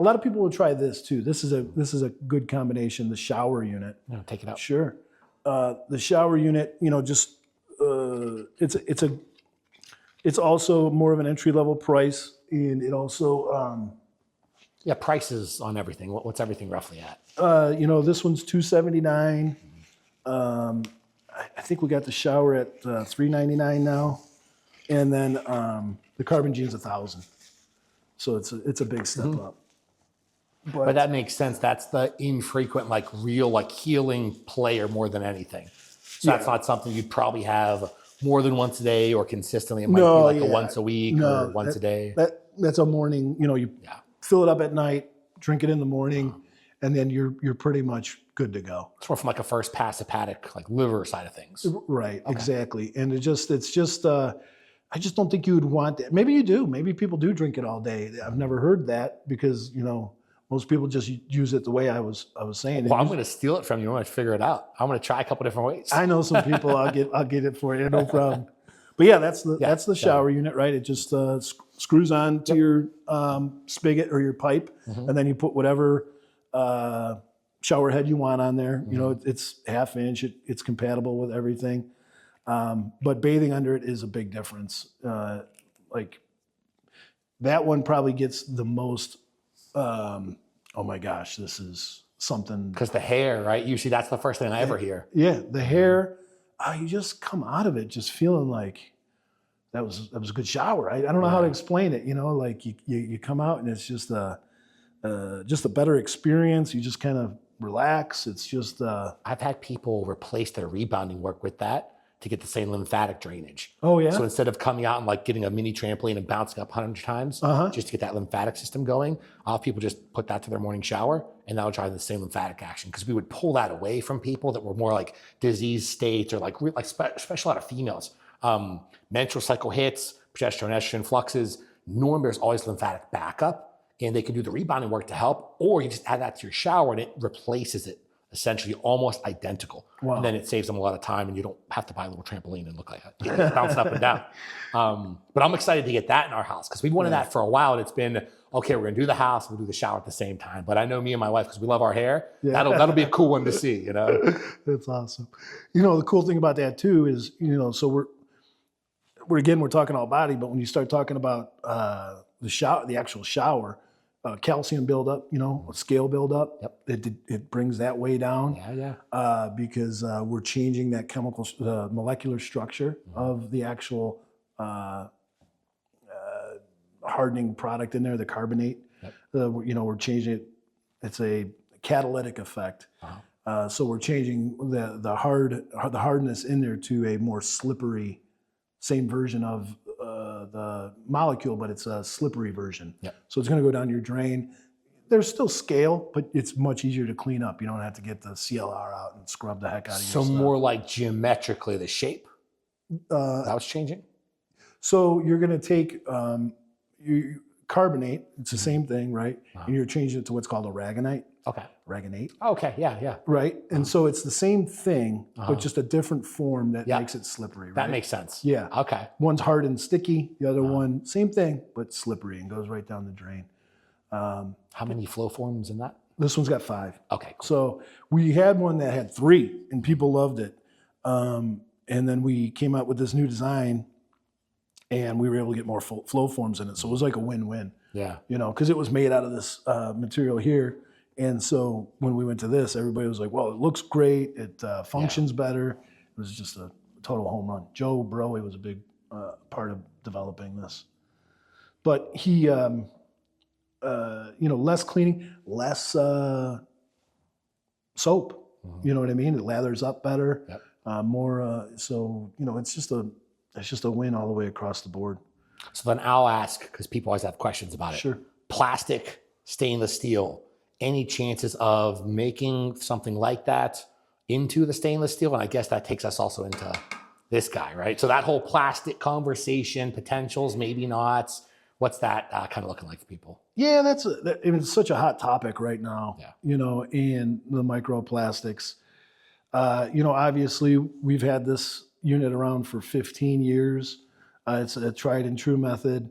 A lot of people will try this too. This is a good combination. The shower unit. Yeah, take it out. Sure. The shower unit, you know, just it's also more of an entry level price, and it also prices on everything. What's everything roughly at? you know, this one's $279. I think we got the shower at $399 now, and then the Carbon Gene's $1,000. So it's a big step up. But that makes sense. That's the infrequent, like real, like healing player more than anything. So that's not something you'd probably have more than once a day or consistently. It might be like a once a week or once a day. That's a morning, you know, you fill it up at night, drink it in the morning, and then you're pretty much good to go. It's more from like a first pass hepatic, like liver side of things. Right, exactly. And it's just I just don't think you would want that. Maybe you do. Maybe people do drink it all day. I've never heard that because, you know, most people just use it the way I was saying. Well, I'm going to steal it from you. I'm going to figure it out. I'm going to try a couple different ways. I know some people. I'll get it for you. No problem. But yeah, that's the shower unit, right? It just screws on to your spigot or your pipe, and then you put whatever shower head you want on there. You know, it's half inch. It's compatible with everything. But bathing under it is a big difference. Like that one probably gets the most. Oh my gosh, this is something. Because the hair, right? Usually that's the first thing I ever hear. Yeah, the hair. You just come out of it just feeling like that was a good shower. I don't know how to explain it. You know, like you come out and it's just a better experience. You just kind of relax. It's just. I've had people replace their rebounding work with that to get the same lymphatic drainage. Oh yeah. So instead of coming out and like getting a mini trampoline and bouncing up 100 times just to get that lymphatic system going, I'll have people just put that to their morning shower and that'll drive the same lymphatic action. Because we would pull that away from people that were more like disease states or like especially a lot of females. Menstrual cycle hits, progesterone, estrogen fluxes. Normally there's always lymphatic backup and they can do the rebounding work to help, or you just add that to your shower and it replaces it. Essentially almost identical. Wow. And then it saves them a lot of time and you don't have to buy a little trampoline and look like that, bouncing up and down. But I'm excited to get that in our house because we've wanted that for a while. And it's been, okay, we're gonna do the house, we'll do the shower at the same time. But I know me and my wife, because we love our hair, that'll be a cool one to see, you know? That's awesome. You know, the cool thing about that too is, you know, so we're talking all body, but when you start talking about the actual shower, calcium buildup, you know, scale buildup. Yep. It brings that way down. Because we're changing that chemical, molecular structure of the actual hardening product in there, the carbonate. You know, we're changing it. It's a catalytic effect. So we're changing the hardness in there to a more slippery, same version of the molecule, but it's a slippery version. Yep. So it's going to go down your drain. There's still scale, but it's much easier to clean up. You don't have to get the CLR out and scrub the heck out of your stuff. So more like geometrically the shape? That was changing? So you're going to take you carbonate. It's the same thing, right? And you're changing it to what's called a ragonite. Okay. Ragonate. Okay, yeah. Right? And so it's the same thing, but just a different form that makes it slippery, right? That makes sense. Yeah. Okay. One's hard and sticky. The other one, same thing, but slippery and goes right down the drain. How many flow forms in that? This one's got 5. Okay, cool. So we had one that had 3 and people loved it. And then we came out with this new design and we were able to get more flow forms in it. So it was like a win-win. Yeah. You know, because it was made out of this material here. And so when we went to this, everybody was like, well, it looks great. It functions better. It was just a total home run. Joe Broe was a big part of developing this. But he, less cleaning, less soap. You know what I mean? It lathers up better. Yep. More, it's just a win all the way across the board. So then I'll ask, because people always have questions about it. Sure. Plastic, stainless steel, any chances of making something like that into the stainless steel? And I guess that takes us also into this guy, right? So that whole plastic conversation, potentials, maybe not. What's that kind of looking like for people? Yeah, it's such a hot topic right now, Yeah. In the microplastics. Obviously we've had this unit around for 15 years. It's a tried and true method.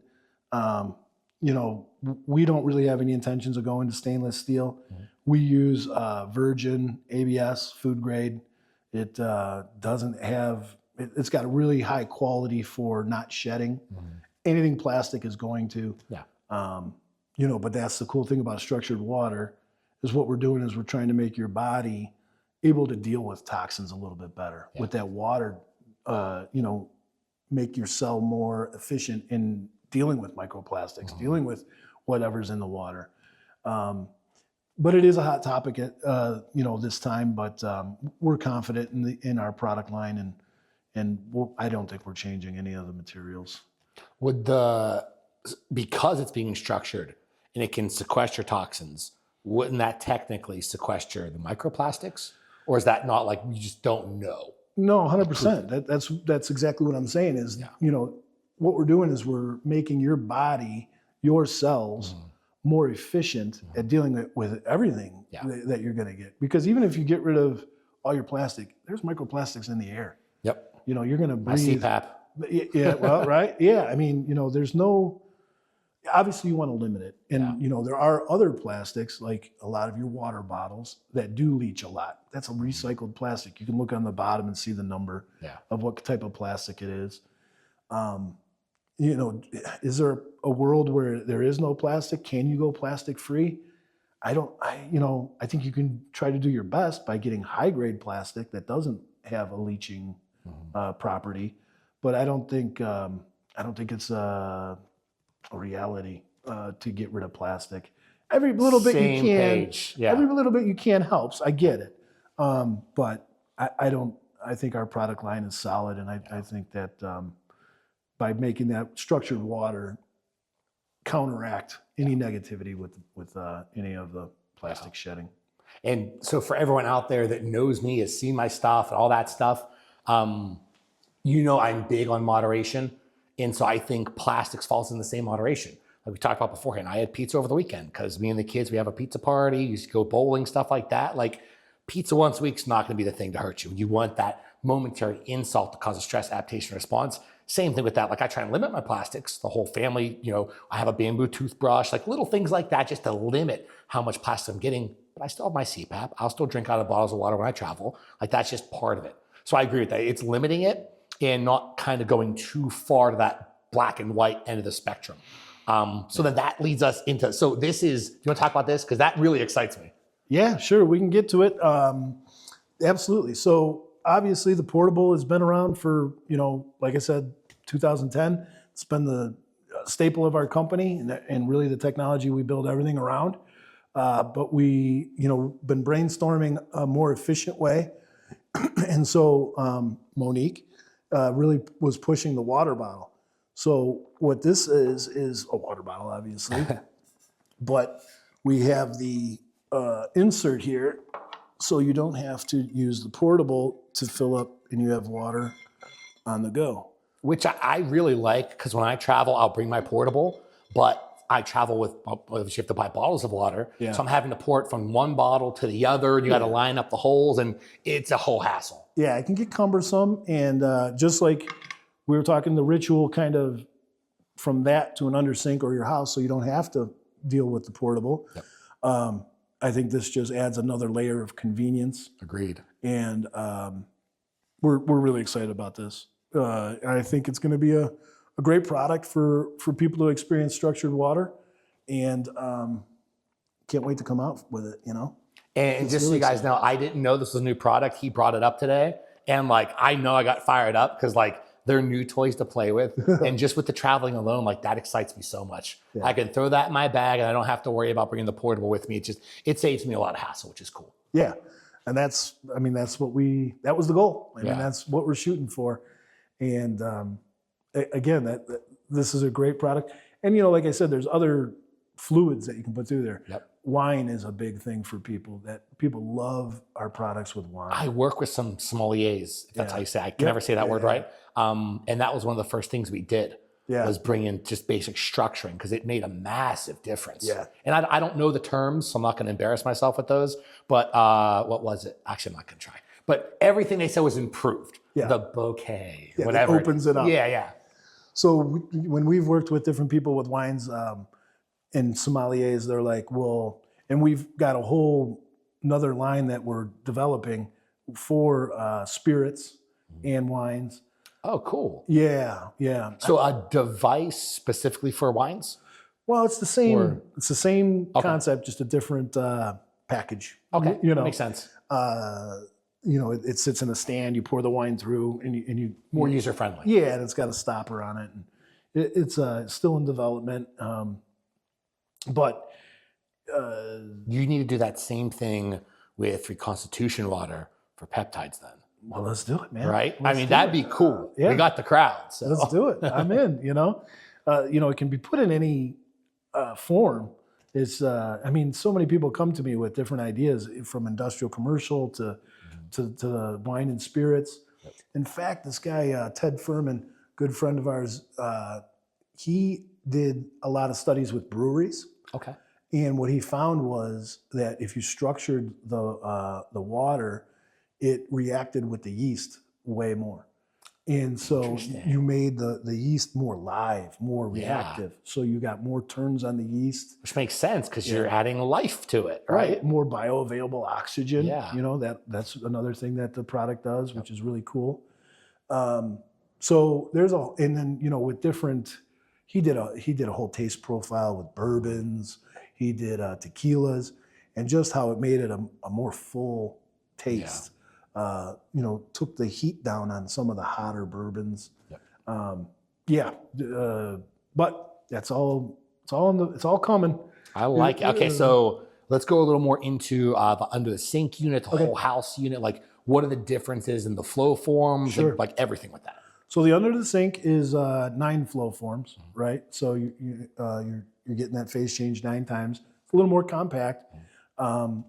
We don't really have any intentions of going to stainless steel. Mm-hmm. We use virgin ABS, food grade. It doesn't have, it's got a really high quality for not shedding. Mm-hmm. Anything plastic is going to. Yeah. But that's the cool thing about structured water is what we're doing is we're trying to make your body able to deal with toxins a little bit better. Yeah. With that water, make your cell more efficient in dealing with microplastics, mm-hmm. dealing with whatever's in the water. But it is a hot topic at this time. But we're confident in our product line, and I don't think we're changing any of the materials. Because it's being structured and it can sequester toxins, wouldn't that technically sequester the microplastics, or is that not like you just don't know? No, 100%. That's exactly what I'm saying. Is what we're doing is we're making your body, your cells, mm-hmm. more efficient mm-hmm. at dealing with everything that you're going to get. Because even if you get rid of all your plastic, there's microplastics in the air. Yep. You're going to breathe. My CPAP. Yeah. Well, right. Yeah. I mean, there's no. Obviously, you want to limit it, and there are other plastics like a lot of your water bottles that do leach a lot. That's a recycled plastic. You can look on the bottom and see the number of what type of plastic it is. Is there a world where there is no plastic? Can you go plastic free? I think you can try to do your best by getting high grade plastic that doesn't have a leaching property, but I don't think it's a reality to get rid of plastic. Every little bit you can. Page. Yeah. Every little bit you can helps. I get it, but I don't. I think our product line is solid, and I think that by making that structured water counteract any negativity with any of the plastic shedding. And so for everyone out there that knows me, has seen my stuff and all that stuff, I'm big on moderation. And so I think plastics falls in the same moderation. Like we talked about beforehand, I had pizza over the weekend because me and the kids, we have a pizza party, you used to go bowling, stuff like that. Like pizza once a week's not gonna be the thing to hurt you. You want that momentary insult to cause a stress adaptation response. Same thing with that. Like I try and limit my plastics, the whole family, I have a bamboo toothbrush, like little things like that, just to limit how much plastic I'm getting. But I still have my CPAP. I'll still drink out of bottles of water when I travel. Like that's just part of it. So I agree with that. It's limiting it and not kind of going too far to that black and white end of the spectrum. So then that leads us into, so this is, do you want to talk about this? Because that really excites me. Yeah, sure. We can get to it. Absolutely. So obviously the portable has been around for, like I said, 2010. It's been the staple of our company and really the technology we build everything around. But we, been brainstorming a more efficient way. And so Monique really was pushing the water bottle. So what this is a water bottle, obviously, but we have the insert here, so you don't have to use the portable to fill up, and you have water on the go. Which I really like, because when I travel, I'll bring my portable, but I travel with, you have to buy bottles of water. Yeah. So I'm having to pour it from one bottle to the other, and you got to line up the holes, and it's a whole hassle. Yeah, it can get cumbersome. And just like we were talking, the ritual kind of from that to an under sink or your house, so you don't have to deal with the portable. Yep. I think this just adds another layer of convenience. Agreed. And we're really excited about this. I think it's going to be a great product for people to experience structured water, and can't wait to come out with it, And just so you guys know, I didn't know this was a new product. He brought it up today. And I know I got fired up because they're new toys to play with. And just with the traveling alone, that excites me so much. Yeah. I can throw that in my bag and I don't have to worry about bringing the portable with me. It saves me a lot of hassle, which is cool. Yeah. And that was the goal. That's what we're shooting for. And again, this is a great product. And, like I said, there's other fluids that you can put through there. Yep. Wine is a big thing for people. That people love our products with wine. I work with some sommeliers, if that's how you say it. I can never say that word right. And that was one of the first things we did. Was bring in just basic structuring, because it made a massive difference. Yeah. And I don't know the terms, so I'm not going to embarrass myself with those. But what was it? Actually, I'm not going to try. But everything they said was improved. Yeah. The bouquet, whatever. It opens it up. Yeah. So when we've worked with different people with wines and sommeliers, they're like, well, and we've got a whole another line that we're developing for spirits and wines. Oh, cool. Yeah. So a device specifically for wines? Well, it's the same. It's the same concept, just a different package. Okay, that makes sense. It sits in a stand. You pour the wine through, and you more user friendly. Yeah, and it's got a stopper on it. And it's still in development, but you need to do that same thing with reconstitution water for peptides, then. Well, let's do it, man. Right? That'd be cool. Yeah. We got the crowd. So. Let's do it. I'm in, it can be put in any form. It's, so many people come to me with different ideas, from industrial commercial to wine and spirits. Yep. In fact, this guy, Ted Furman, good friend of ours, he did a lot of studies with breweries. Okay. And what he found was that if you structured the water, it reacted with the yeast way more. And so you made the yeast more live, more reactive. So you got more turns on the yeast. Which makes sense, because you're adding life to it, right? More bioavailable oxygen. Yeah. That's another thing that the product does, which is really cool. So there's with different, he did a whole taste profile with bourbons. He did tequilas, and just how it made it a more full taste. Took the heat down on some of the hotter bourbons. Yep. But that's all. It's all coming. I like it. Okay, so let's go a little more into the under the sink unit, the whole house unit. What are the differences in the flow forms? Sure. And, everything with that. So the under the sink is 9 flow forms, right? So you're getting that phase change 9 times. It's a little more compact. And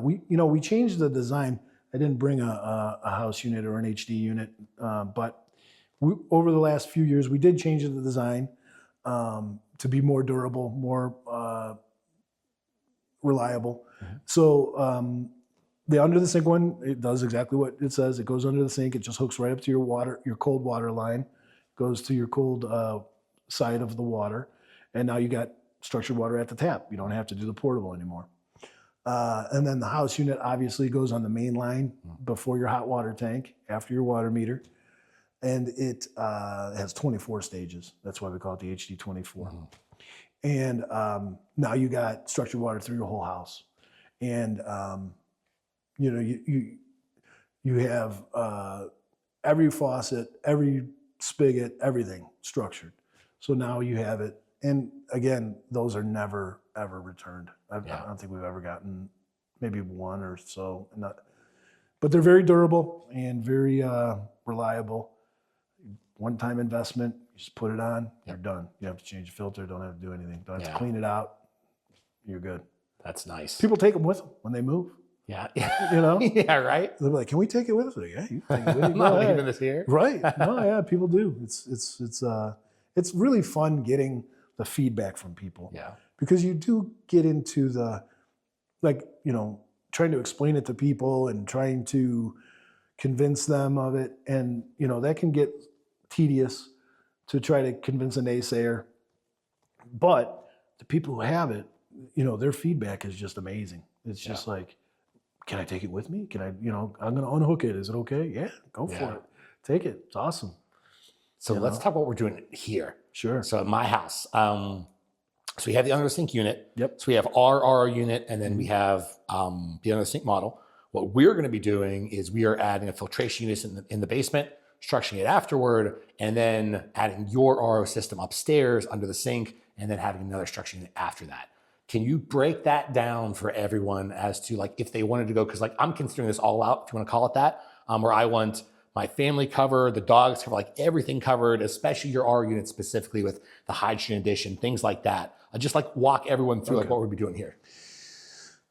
we changed the design. I didn't bring a house unit or an HD unit, but over the last few years, we did change the design to be more durable, more reliable. Mm-hmm. So the under the sink one, it does exactly what it says. It goes under the sink. It just hooks right up to your cold water line, goes to your cold side of the water, and now you got structured water at the tap. You don't have to do the portable anymore. And then the house unit obviously goes on the main line before your hot water tank, after your water meter. And it has 24 stages. That's why we call it the HD24. Mm-hmm. And now you got structured water through your whole house. And, you have every faucet, every spigot, everything structured. So now you have it. And again, those are never ever returned. I Yeah. don't think we've ever gotten maybe one or so. But they're very durable and very reliable. One-time investment, you just put it on, you're done. You have to change the filter, don't have to do anything. Don't have to clean it out, you're good. That's nice. People take them with them when they move. Yeah. You know? Yeah, right? They're like, can we take it with us? Like, yeah, you can take it with you. I'm not leaving this here. Right. No, yeah, people do. It's really fun getting the feedback from people. Yeah. Because you do get into the, like, you know, trying to explain it to people and trying to convince them of it. And, you know, that can get tedious to try to convince a naysayer. But the people who have it, you know, their feedback is just amazing. It's just like, can I take it with me? Can I, you know, I'm going to unhook it. Is it okay? Yeah, go for it. Take it. It's awesome. So let's talk about what we're doing here. Sure. So at my house, so we have the under the sink unit. Yep. So we have our unit, and then we have the under the sink model. What we're going to be doing is we are adding a filtration unit in the basement, structuring it afterward, and then adding your RO system upstairs under the sink, and then having another structuring unit after that. Can you break that down for everyone as to like if they wanted to go, because like I'm considering this all out, if you want to call it that, where I want my family covered, the dogs covered, like everything covered, especially your R unit specifically with the hydrogen addition, things like that. I just like walk everyone through like what we'll be doing here.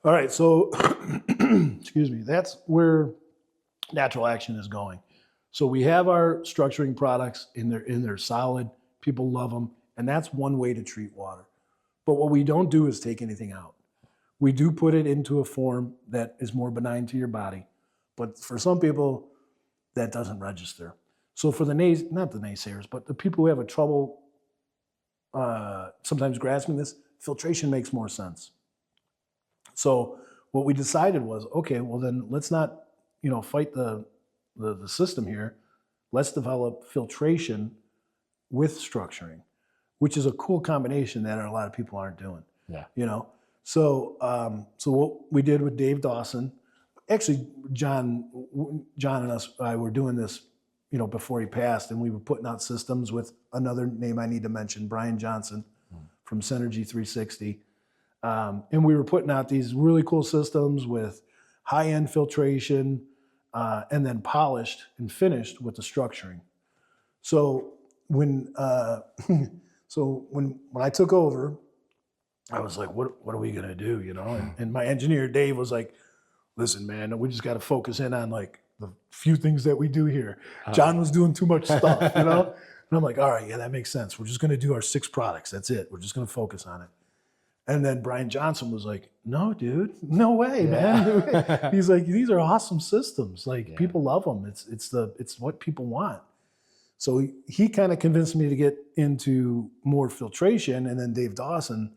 All right, so excuse me, that's where Natural Action is going. So we have our structuring products in their solid. People love them, and that's one way to treat water. But what we don't do is take anything out. We do put it into a form that is more benign to your body, but for some people, that doesn't register. So for not the naysayers, but the people who have a trouble sometimes grasping this, filtration makes more sense. So what we decided was, okay, well then let's not, you know, fight the system here. Let's develop filtration with structuring, which is a cool combination that a lot of people aren't doing. Yeah. You know, so what we did with Dave Dawson, actually John and I were doing this, you know, before he passed, and we were putting out systems with another name I need to mention, Brian Johnson from Synergy 360. And we were putting out these really cool systems with high-end filtration, and then polished and finished with the structuring. So when I took over, I was like, what are we gonna do, you know? And my engineer Dave was like, listen, man, we just got to focus in on like the few things that we do here. John was doing too much stuff, you know? And I'm like, all right, yeah, that makes sense. We're just gonna do our 6 products. That's it. We're just gonna focus on it. And then Brian Johnson was like, no, dude, no way, man. He's like, these are awesome systems. Like people love them. It's what people want. So he kind of convinced me to get into more filtration. And then Dave Dawson,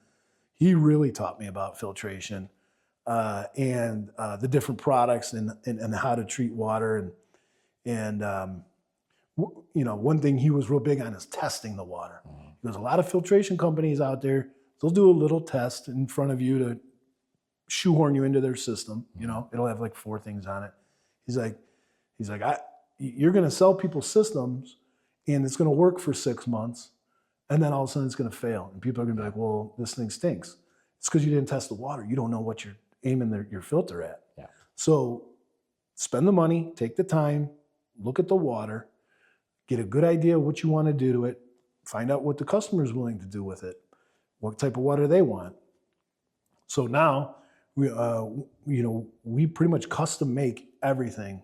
he really taught me about filtration and the different products and how to treat water. And you know, one thing he was real big on is testing the water. There's a lot of filtration companies out there. They'll do a little test in front of you to shoehorn you into their system. You know, it'll have like 4 things on it. He's like, you're going to sell people systems and it's going to work for 6 months. And then all of a sudden it's going to fail. And people are going to be like, well, this thing stinks. It's because you didn't test the water. You don't know what you're aiming your filter at. Yeah. So spend the money, take the time, look at the water, get a good idea of what you want to do to it, find out what the customer is willing to do with it, what type of water they want. So now, we pretty much custom make everything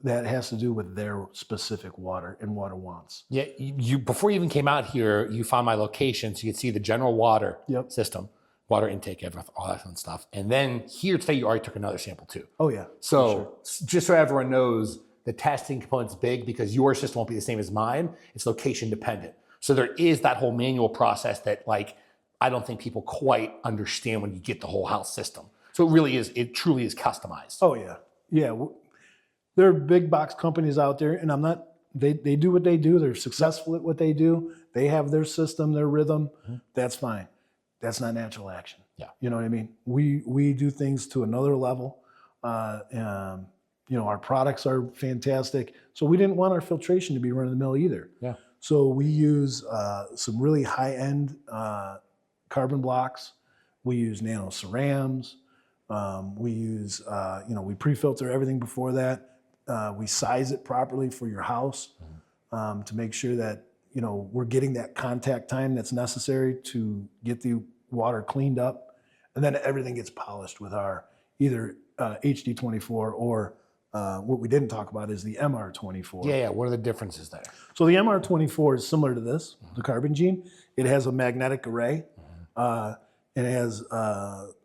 that has to do with their specific water and water wants. Yeah, you before you even came out here, you found my location so you could see the general water system, water intake, all that fun stuff. And then here today, you already took another sample too. Oh yeah. So just so everyone knows, the testing component's big because your system won't be the same as mine. It's location dependent. So there is that whole manual process that like, I don't think people quite understand when you get the whole house system. So it truly is customized. Oh yeah. Yeah. There are big box companies out there and they do what they do. They're successful at what they do. They have their system, their rhythm. That's fine. That's not Natural Action. Yeah. You know what I mean? We do things to another level. You know, our products are fantastic. So we didn't want our filtration to be run of the mill either. Yeah. So we use some really high-end carbon blocks. We use nano cerams. We use, we pre-filter everything before that. We size it properly for your house to make sure that, we're getting that contact time that's necessary to get the water cleaned up. And then everything gets polished with our either HD24 or what we didn't talk about is the MR24. Yeah. What are the differences there? So the MR24 is similar to this, the Carbon Gene. It has a magnetic array. It has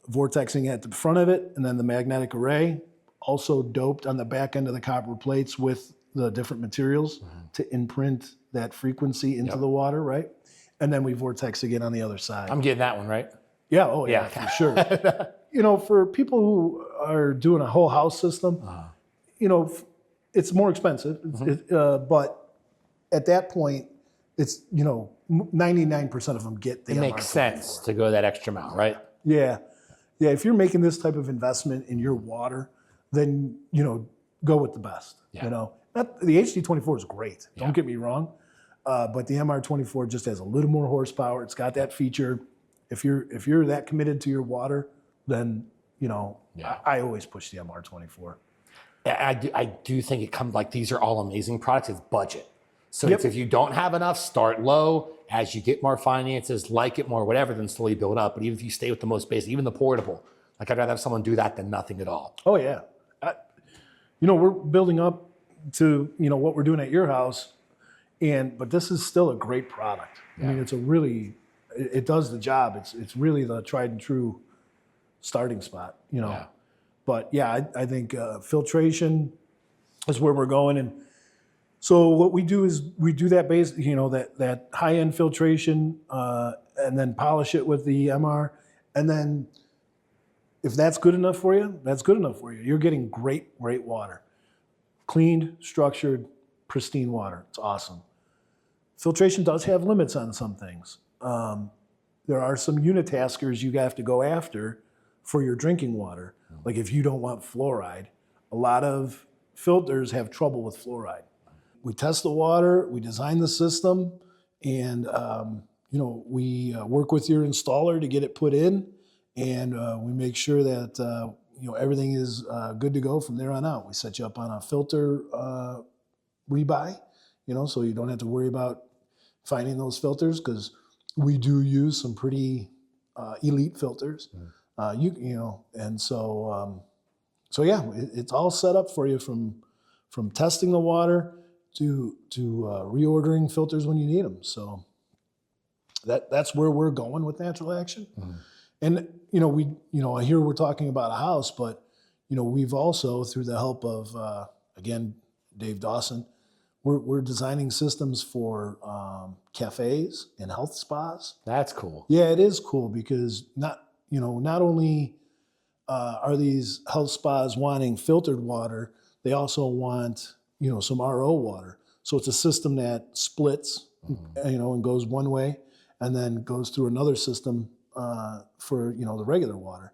vortexing at the front of it, and then the magnetic array also doped on the back end of the copper plates with the different materials to imprint that frequency into the water, right? And then we vortex again on the other side. I'm getting that one, right? Yeah, oh yeah, for sure. For people who are doing a whole house system, it's more expensive, but at that point, it's, 99% of them get the It makes sense to go that extra mile, right? Yeah. Yeah, if you're making this type of investment in your water, then, go with the best, The HD24 is great, don't get me wrong, but the MR24 just has a little more horsepower. It's got that feature. If you're that committed to your water, then, I always push the MR24. I do think it comes like these are all amazing products. It's budget. So it's if you don't have enough, start low. As you get more finances, like it more, whatever, then slowly build up. But even if you stay with the most basic, even the portable, like I'd rather have someone do that than nothing at all. Oh yeah. We're building up to, what we're doing at your house, but this is still a great product. Yeah. I mean, it does the job. It's really the tried and true starting spot, Yeah. But yeah, I think filtration is where we're going. And so what we do is we do that base, that high-end filtration, and then polish it with the MR. And then if that's good enough for you, that's good enough for you. You're getting great water. Cleaned, structured, pristine water. It's awesome. Filtration does have limits on some things. There are some unitaskers you have to go after for your drinking water. Like if you don't want fluoride, a lot of filters have trouble with fluoride. We test the water, we design the system, and we work with your installer to get it put in, and we make sure that everything is good to go from there on out. We set you up on a filter rebuy, so you don't have to worry about finding those filters because we do use some pretty elite filters. And so it's all set up for you from testing the water to reordering filters when you need them. So that's where we're going with Natural Action. And here we're talking about a house, but we've also, through the help of again Dave Dawson, we're designing systems for cafes and health spas. That's cool. Yeah, it is cool because not only are these health spas wanting filtered water, they also want some RO water. So it's a system that splits, and goes one way, and then goes through another system for the regular water.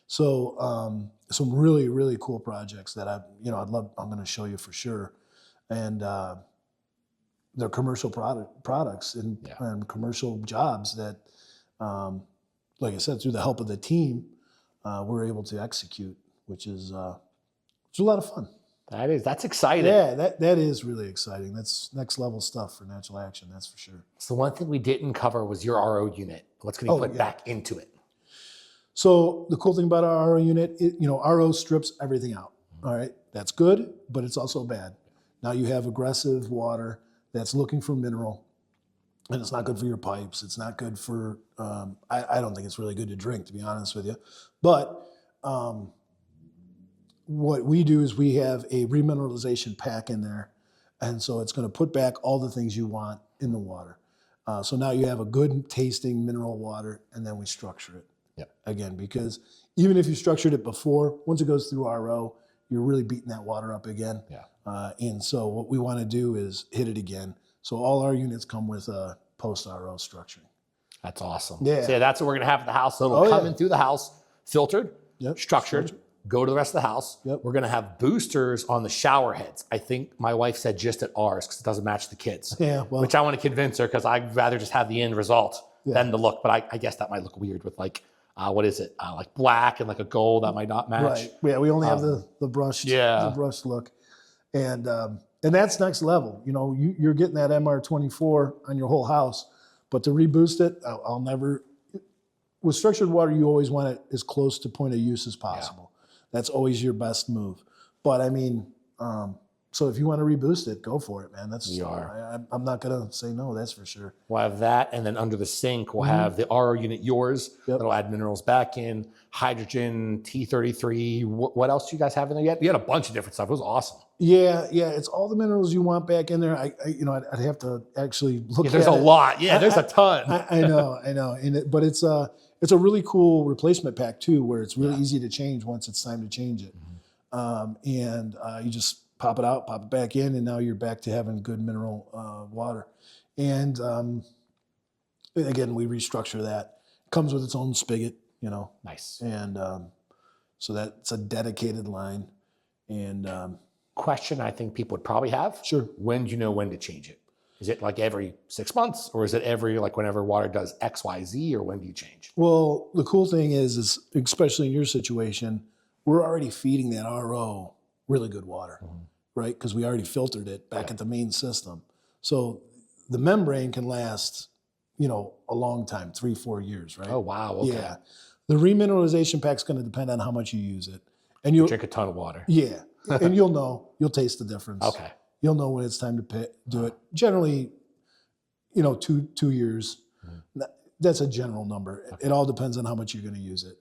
So some really, really cool projects that I'm going to show you for sure, and they're commercial products and commercial jobs that, like I said, through the help of the team, we're able to execute, which is it's a lot of fun. That's exciting. Yeah, that is really exciting. That's next level stuff for Natural Action, that's for sure. So one thing we didn't cover was your RO unit. What's going to be put back into it? So the cool thing about our RO unit, RO strips everything out. All right, that's good, but it's also bad. Now you have aggressive water that's looking for mineral, and it's not good for your pipes. It's not good for, I don't think it's really good to drink, to be honest with you. But what we do is we have a remineralization pack in there. And so it's going to put back all the things you want in the water. So now you have a good tasting mineral water, and then we structure it. Again, because even if you structured it before, once it goes through RO, you're really beating that water up again. And so what we want to do is hit it again. So all our units come with a post-RO structuring. That's awesome. Yeah. So that's what we're going to have at the house. So it'll come in through the house, filtered, structured, go to the rest of the house. We're going to have boosters on the shower heads. I think my wife said just at ours because it doesn't match the kids. Yeah, well, which I want to convince her because I'd rather just have the end result. than the look. But I guess that might look weird with like, what is it? Like black and like a gold that might not match. Right. Yeah, we only have the brushed look, and that's next level. You know, you're getting that MR24 on your whole house, but to reboost it, I'll never. With structured water, you always want it as close to point of use as possible. Yeah. That's always your best move. But I mean, so if you want to reboost it, go for it, man. I'm not going to say no, that's for sure. We'll have that, and then under the sink, we'll have the RO unit yours. That'll add minerals back in, hydrogen, T33. What else do you guys have in there yet? You had a bunch of different stuff. It was awesome. Yeah, it's all the minerals you want back in there. I'd have to actually look at it. There's a lot. Yeah, there's a ton. I know. But it's a really cool replacement pack too, where it's really easy to change once it's time to change it. And you just pop it out, pop it back in, and now you're back to having good mineral water. And again, we restructure that. It comes with its own spigot, you know. Nice. And so that's a dedicated line. And question I think people would probably have. Sure. When do you know when to change it? Is it like every 6 months, or is it every, like whenever water does X, Y, Z, or when do you change? Well, the cool thing is especially in your situation, we're already feeding that RO really good water, right? Because we already filtered it back at the main system. So the membrane can last, you know, a long time, 3-4 years, right? Oh, wow. Okay. Yeah. The remineralization pack's going to depend on how much you use it. And you'll drink a ton of water. Yeah. And you'll taste the difference. Okay. You'll know when it's time to do it. Generally, you know, 2 years. That's a general number. Okay. It all depends on how much you're going to use it.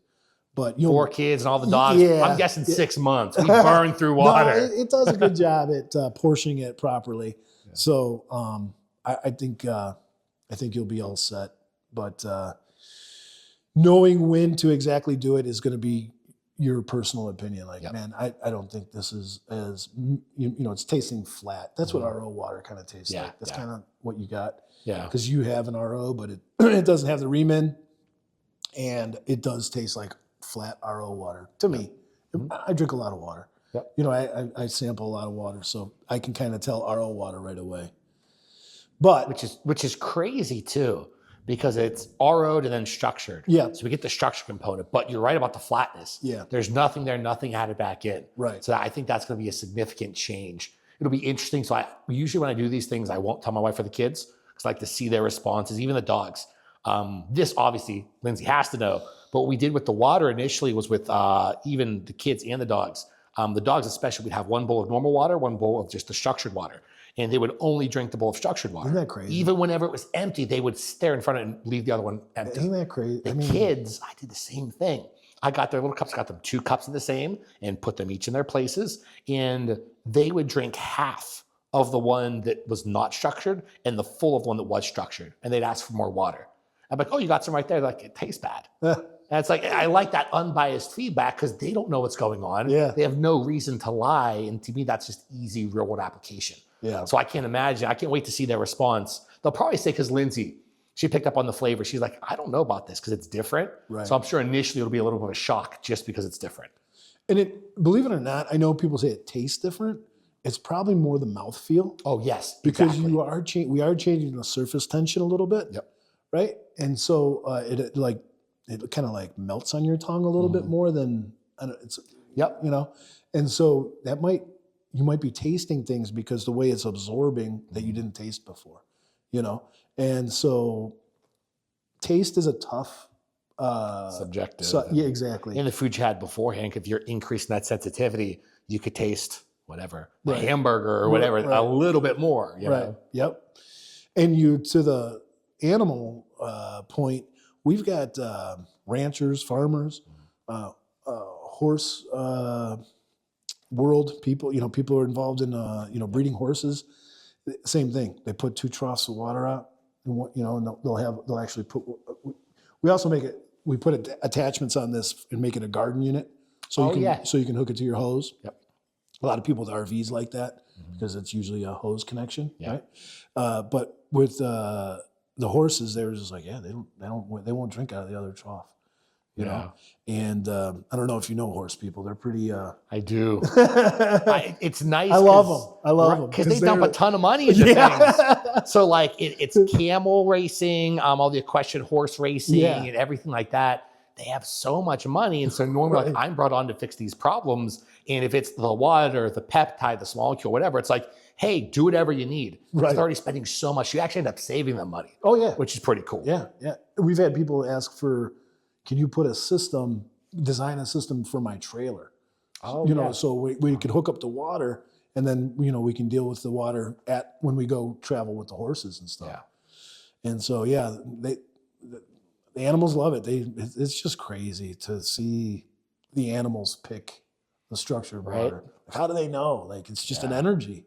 But 4 kids and all the dogs. Yeah, I'm guessing 6 months. We burn through water. No, it does a good job at portioning it properly. Yeah. So I think you'll be all set. But knowing when to exactly do it is going to be your personal opinion. Like, man, I don't think this is as, you know, it's tasting flat. That's what RO water kind of tastes like. That's kind of what you got. Yeah. Because you have an RO, but it doesn't have the remin, and it does taste like flat RO water to me. I drink a lot of water. Yep. You know, I sample a lot of water, so I can kind of tell RO water right away. But which is crazy too, because it's RO'd and then structured. Yeah. So we get the structure component, but you're right about the flatness. Yeah. There's nothing there, nothing added back in. Right. So I think that's going to be a significant change. It'll be interesting. So usually when I do these things, I won't tell my wife or the kids, because I like to see their responses, even the dogs. This obviously Lindsay has to know, but what we did with the water initially was with even the kids and the dogs. The dogs especially, we'd have one bowl of normal water, one bowl of just the structured water. And they would only drink the bowl of structured water. Isn't that crazy? Even whenever it was empty, they would stare in front of it and leave the other one empty. Isn't that crazy? The kids, I did the same thing. I got their little cups, got them 2 cups of the same, and put them each in their places. And they would drink half of the one that was not structured and the full of one that was structured. And they'd ask for more water. I'm like, oh, you got some right there. They're like, it tastes bad. And it's like, I like that unbiased feedback, because they don't know what's going on. Yeah. They have no reason to lie. And to me, that's just easy real world application. Yeah. So I can't imagine. I can't wait to see their response. They'll probably say, because Lindsay, she picked up on the flavor. She's like, I don't know about this because it's different. Right. So I'm sure initially it'll be a little bit of a shock just because it's different. And believe it or not, I know people say it tastes different. It's probably more the mouthfeel. Oh, yes. Because exactly. we are changing the surface tension a little bit. Yep. Right. And so it kind of like melts on your tongue a little bit more than you know. And so you might be tasting things because the way it's absorbing that you didn't taste before, you know? And so taste is a tough subjective. Yeah, exactly. In the food you had beforehand, if you're increasing that sensitivity, you could taste whatever, the hamburger or whatever, a little bit more. You know? Yep. And to the animal point, we've got ranchers, farmers, horse world people. You know, people are involved in breeding horses. Same thing. They put 2 troughs of water out, and they'll actually put. We also we put attachments on this and make it a garden unit, so you can hook it to your hose. Yep. A lot of people with RVs like that because it's usually a hose connection, right? But with the horses, they're just like, they won't drink out of the other trough. you know? And I don't know if you know horse people. They're pretty... I do. It's nice. I love them. I love them. Because they dump a ton of money into things. So like it's camel racing, all the equestrian horse racing and everything like that. They have so much money. And so normally like, I'm brought on to fix these problems. And if it's the water, the peptide, the small molecule, whatever, it's like, hey, do whatever you need. They're already spending so much. You actually end up saving them money. Oh, yeah. Which is pretty cool. Yeah, yeah. We've had people ask for, can you put a system, design a system for my trailer? Oh, you know, so we could hook up the water and then, you know, we can deal with the water when we go travel with the horses and stuff. Yeah. And so, yeah, the animals love it. It's just crazy to see the animals pick the structure of water. Like, how do they know? Like, it's just an energy.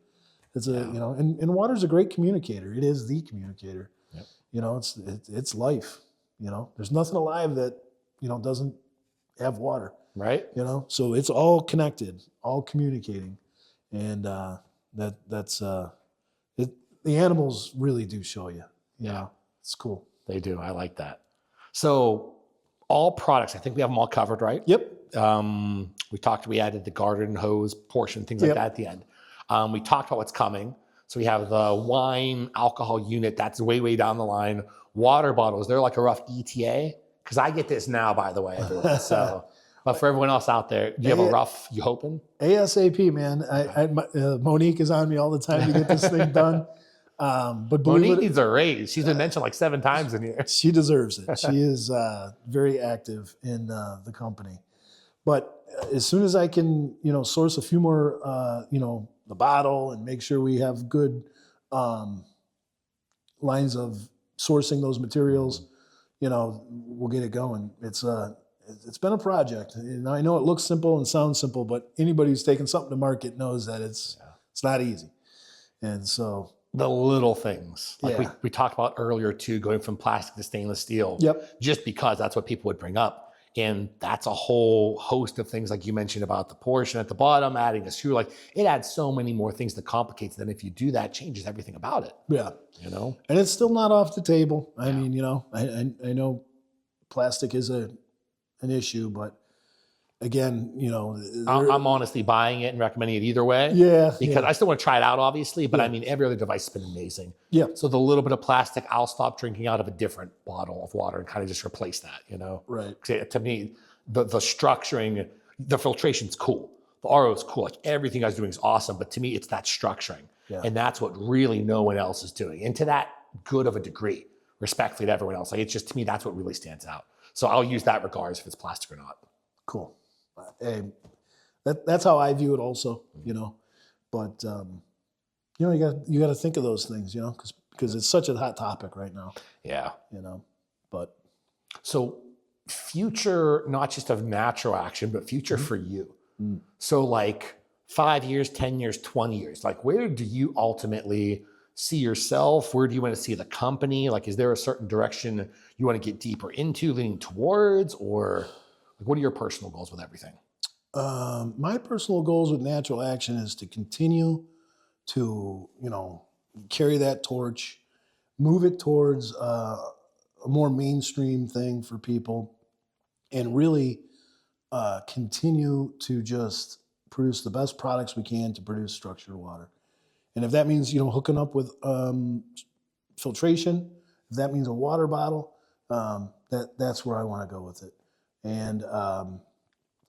It's you know, and water's a great communicator. It is the communicator. Yep. You know, it's life. You know, there's nothing alive that, you know, doesn't have water. Right. You know, so it's all connected, all communicating. And that's the animals really do show you. You know, it's cool. They do. I like that. So all products, I think we have them all covered, right? Yep. We added the garden hose portion, things like that at the end. We talked about what's coming. So we have the wine alcohol unit. That's way, way down the line. Water bottles. They're like a rough ETA. Because I get this now, by the way, everyone. So, but for everyone else out there, do you have a rough, you hoping? ASAP, man. Monique is on me all the time to get this thing done. But Monique needs a raise. She's been mentioned like 7 times in here. She deserves it. She is very active in the company. But as soon as I can, you know, source a few more, you know, the bottle and make sure we have good lines of sourcing those materials, you know, we'll get it going. It's been a project. And I know it looks simple and sounds simple, but anybody who's taken something to market knows that it's not easy. And so the little things, like we talked about earlier too, going from plastic to stainless steel. Yep. Just because that's what people would bring up. And that's a whole host of things, like you mentioned about the portion at the bottom, adding a screw. Like it adds so many more things that complicates. Then if you do that, changes everything about it. Yeah, you know. And it's still not off the table. I mean, you know, I know plastic is an issue, but again, you know, I'm honestly buying it and recommending it either way. Yeah, because I still want to try it out, obviously. But I mean, every other device has been amazing. Yeah. So the little bit of plastic, I'll stop drinking out of a different bottle of water and kind of just replace that. You know, right? To me, the structuring, the filtration's cool. The RO is cool. Like everything you guys are doing is awesome. But to me, it's that structuring, and that's what really no one else is doing, and to that good of a degree, respectfully to everyone else. Like it's just, to me, that's what really stands out. So I'll use that regardless if it's plastic or not. Cool. That's how I view it also, you know, but you know, you got to think of those things, you know, because it's such a hot topic right now. Yeah. You know, but so future, not just of natural action, but future for you. So like 5 years, 10 years, 20 years, like where do you ultimately see yourself? Where do you want to see the company? Like, is there a certain direction you want to get deeper into, leaning towards, or like, what are your personal goals with everything? My personal goals with Natural Action is to continue to, you know, carry that torch, move it towards a more mainstream thing for people, and really continue to just produce the best products we can to produce structured water. And if that means, you know, hooking up with filtration, if that means a water bottle, that's where I want to go with it. And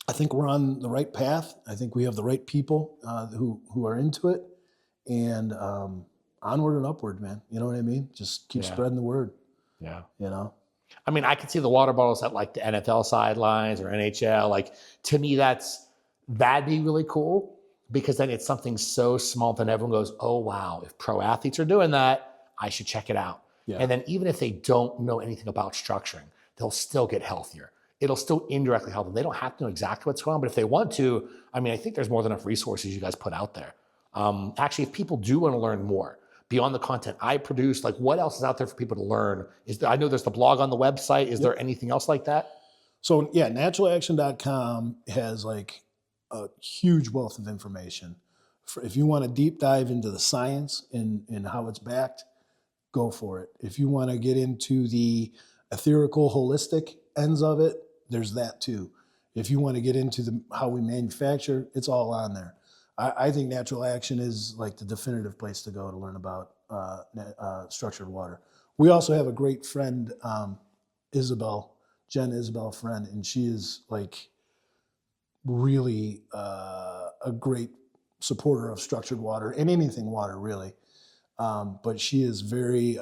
I think we're on the right path. I think we have the right people who are into it, and onward and upward, man. You know what I mean? Just keep spreading the word. Yeah. You know? I mean, I could see the water bottles at like the NFL sidelines or NHL. Like, to me, that'd be really cool, because then it's something so small that everyone goes, oh, wow, if pro athletes are doing that, I should check it out. Yeah. And then even if they don't know anything about structuring, they'll still get healthier. It'll still indirectly help them. They don't have to know exactly what's going on, but if they want to, I mean, I think there's more than enough resources you guys put out there. Actually, if people do want to learn more beyond the content I produce, like what else is out there for people to learn? I know there's the blog on the website. Is there anything else like that? So yeah, naturalaction.com has like a huge wealth of information. If you want to deep dive into the science and how it's backed, go for it. If you want to get into the etherical, holistic ends of it, there's that too. If you want to get into how we manufacture, it's all on there. I think Natural Action is like the definitive place to go to learn about structured water. We also have a great friend, Jen Isabel friend, and she is like really a great supporter of structured water and anything water really. But she is very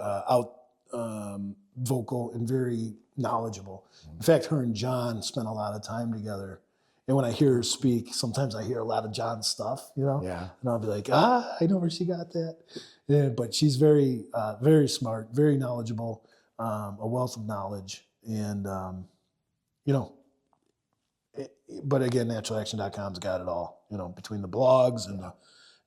vocal and very knowledgeable. In fact, her and John spent a lot of time together. And when I hear her speak, sometimes I hear a lot of John's stuff, you know? Yeah. And I'll be like, I know where she got that. Yeah, but she's very, very smart, very knowledgeable, a wealth of knowledge. And, you know, but again, naturalaction.com's got it all, you know, between the blogs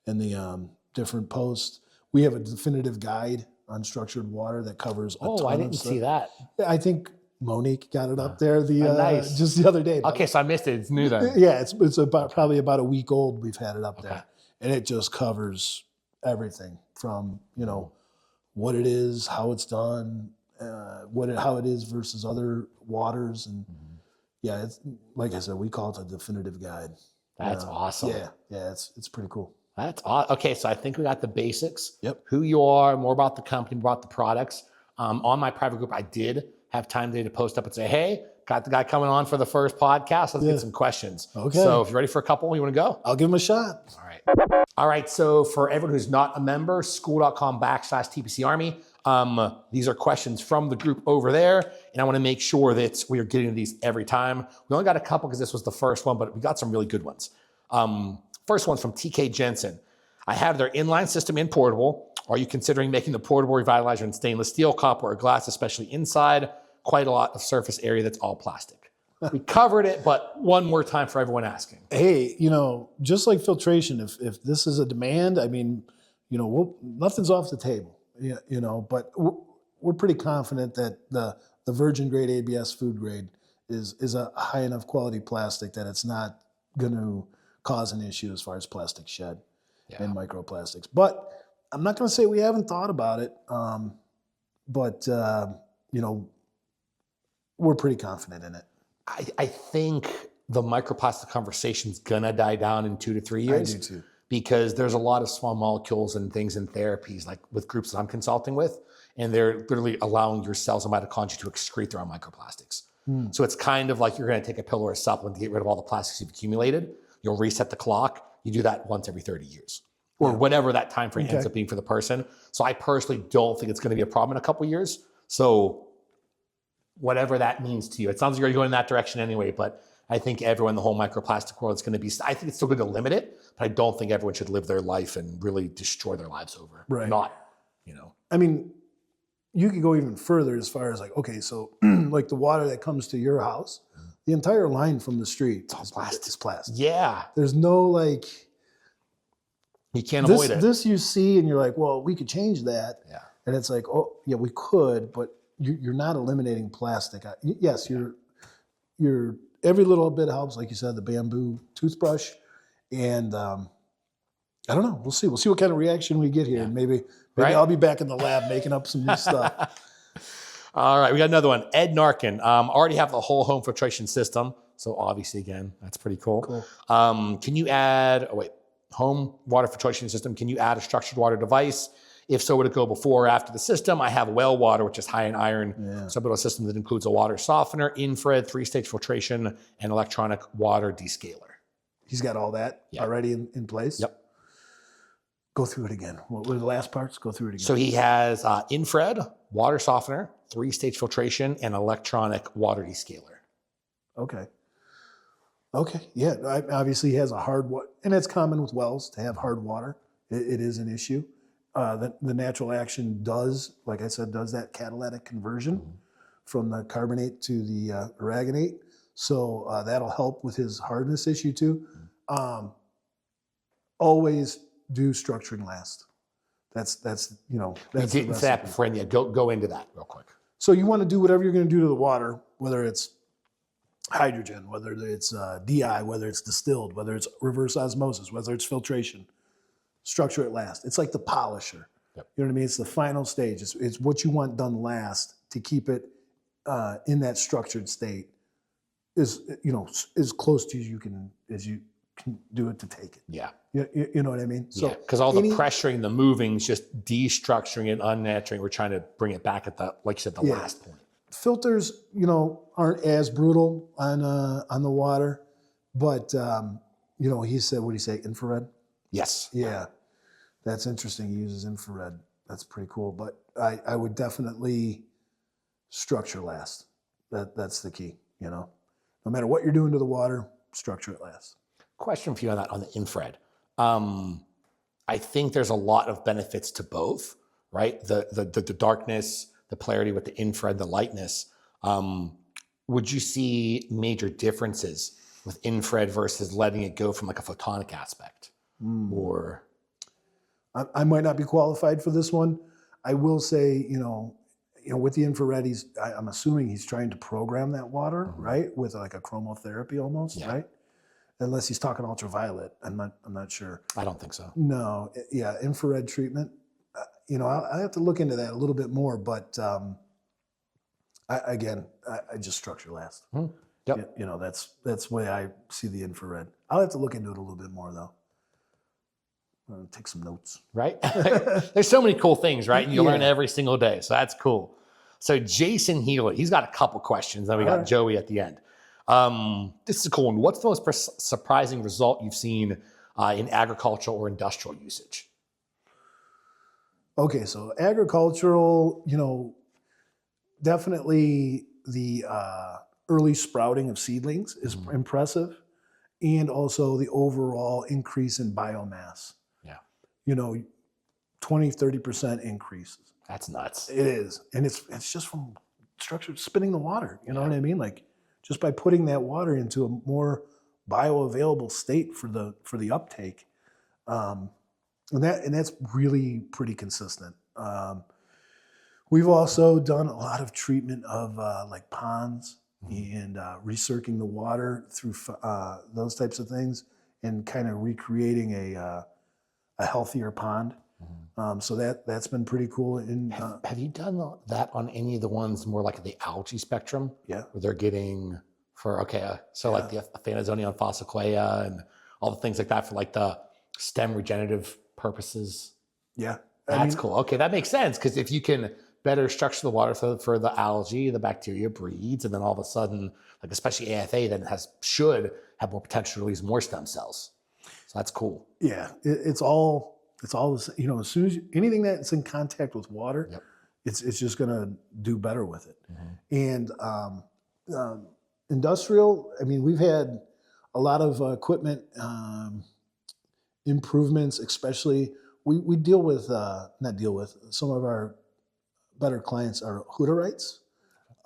and the different posts. We have a definitive guide on structured water that covers a ton I of didn't stuff. see that. I think Monique got it up there Nice. just the other day. Okay, so I missed it. It's new then. Yeah, it's probably about a week old. We've had it up there, and it just covers everything from, you know, what it is, how it's done, how it is versus other waters, and yeah, it's like I said, we call it a definitive guide. That's awesome. Yeah, it's pretty cool. That's awesome. Okay, so I think we got the basics. Yep. Who you are, more about the company, more about the products. On my private group, I did have time today to post up and say, hey, got the guy coming on for the first podcast. Let's get some questions. Okay. So if you're ready for a couple, you want to go? I'll give him a shot. All right. All right. So for everyone who's not a member, school.com/TPC Army. These are questions from the group over there. And I want to make sure that we are getting to these every time. We only got a couple because this was the first one, but we got some really good ones. First one's from TK Jensen. I have their inline system in portable. Are you considering making the portable revitalizer in stainless steel, copper, or glass, especially inside? Quite a lot of surface area that's all plastic. We covered it, but one more time for everyone asking. Hey, you know, just like filtration, if this is a demand, I mean, you know, nothing's off the table, you know, but we're pretty confident that the virgin grade ABS food grade is a high enough quality plastic that it's not going to cause an issue as far as plastic shed and microplastics. But I'm not going to say we haven't thought about it, but, you know, we're pretty confident in it. I think the microplastic conversation's gonna die down in 2 to 3 years. I do too. Because there's a lot of small molecules and things in therapies, like with groups that I'm consulting with, and they're literally allowing your cells and mitochondria to excrete their own microplastics. So it's kind of like you're gonna take a pill or a supplement to get rid of all the plastics you've accumulated. You'll reset the clock. You do that once every 30 years. Or whatever that time frame ends up being for the person. So I personally don't think it's gonna be a problem in a couple of years. So whatever that means to you. It sounds like you're going in that direction anyway, but I think everyone in the whole microplastic world is going to be, I think it's still good to limit it, but I don't think everyone should live their life and really destroy their lives over. Right. Not, you know. I mean, you could go even further as far as like, okay, so like the water that comes to your house, the entire line from the street is plastic. Yeah. There's no like, you can't avoid it. This you see and you're like, well, we could change that. Yeah. And it's like, oh yeah, we could, but you're not eliminating plastic. Yes, you're every little bit helps. Like you said, the bamboo toothbrush, and I don't know. We'll see. We'll see what kind of reaction we get here. And maybe I'll be back in the lab making up some new stuff. All right, we got another one. Ed Narkin. Already have the whole home filtration system. So obviously, again, that's pretty cool. Can you add? Home water filtration system. Can you add a structured water device? If so, would it go before or after the system? I have well water, which is high in iron. So I built a system that includes a water softener, infrared, 3-stage filtration, and electronic water descaler. He's got all that already in place? Yep. Go through it again. What were the last parts? Go through it again. So he has infrared, water softener, 3-stage filtration, and electronic water descaler. Okay. Yeah, obviously he has a hard water, and it's common with wells to have hard water. It is an issue. The Natural Action does, like I said, does that catalytic conversion from the carbonate to the aragonate. So that'll help with his hardness issue too. Always do structuring last. That's you know, that's the recipe. That before, go into that real quick. So you want to do whatever you're going to do to the water, whether it's hydrogen, whether it's DI, whether it's distilled, whether it's reverse osmosis, whether it's filtration. Structure it last. It's like the polisher. Yep. You know what I mean? It's the final stage. It's what you want done last to keep it in that structured state as as close to as you can do it to take it. Yeah. You know what I mean? So because all the pressuring, the moving is just destructuring it, unnaturing. We're trying to bring it back at the, like you said, the last point. Filters, aren't as brutal on the water, but he said, what did he say? Infrared? Yes. Yeah, that's interesting. He uses infrared. That's pretty cool. But I would definitely structure last. That's the key. No matter what you're doing to the water, structure it last. Question for you on that, on the infrared. I think there's a lot of benefits to both, right? The darkness, the polarity with the infrared, the lightness. Would you see major differences with infrared versus letting it go from like a photonic aspect? Or I might not be qualified for this one. I will say, with the infrared, I'm assuming he's trying to program that water, right? With like a chromotherapy almost, right? Unless he's talking ultraviolet, I'm not sure. I don't think so. No, yeah, infrared treatment. I have to look into that a little bit more, but I just structure last. Yep. That's the way I see the infrared. I'll have to look into it a little bit more though. Take some notes. Right? There's so many cool things, right? And you learn every single day, so that's cool. So Jason Healy, he's got a couple questions. Then we got Joey at the end. This is a cool one. What's the most surprising result you've seen in agricultural or industrial usage? Okay, so agricultural, definitely the early sprouting of seedlings is impressive, and also the overall increase in biomass. Yeah. 20-30% increases. That's nuts. It is. And it's just from structure spinning the water. You know what I mean? Like just by putting that water into a more bioavailable state for the uptake. And that's really pretty consistent. We've also done a lot of treatment of like ponds and recirculating the water through those types of things, and kind of recreating a healthier pond. So that's been pretty cool. Have you done that on any of the ones more like the algae spectrum? Yeah. Where they're getting like the Phantozonia and Fossequia and all the things like that for like the stem regenerative purposes? Yeah. That's cool. Okay, that makes sense, because if you can better structure the water for the algae, the bacteria breeds, and then all of a sudden, like especially AFA, then should have more potential to release more stem cells. So that's cool. Yeah, it's all as soon as anything that's in contact with water, it's just gonna do better with it. And industrial, we've had a lot of equipment improvements, especially we deal with some of our better clients are Hutterites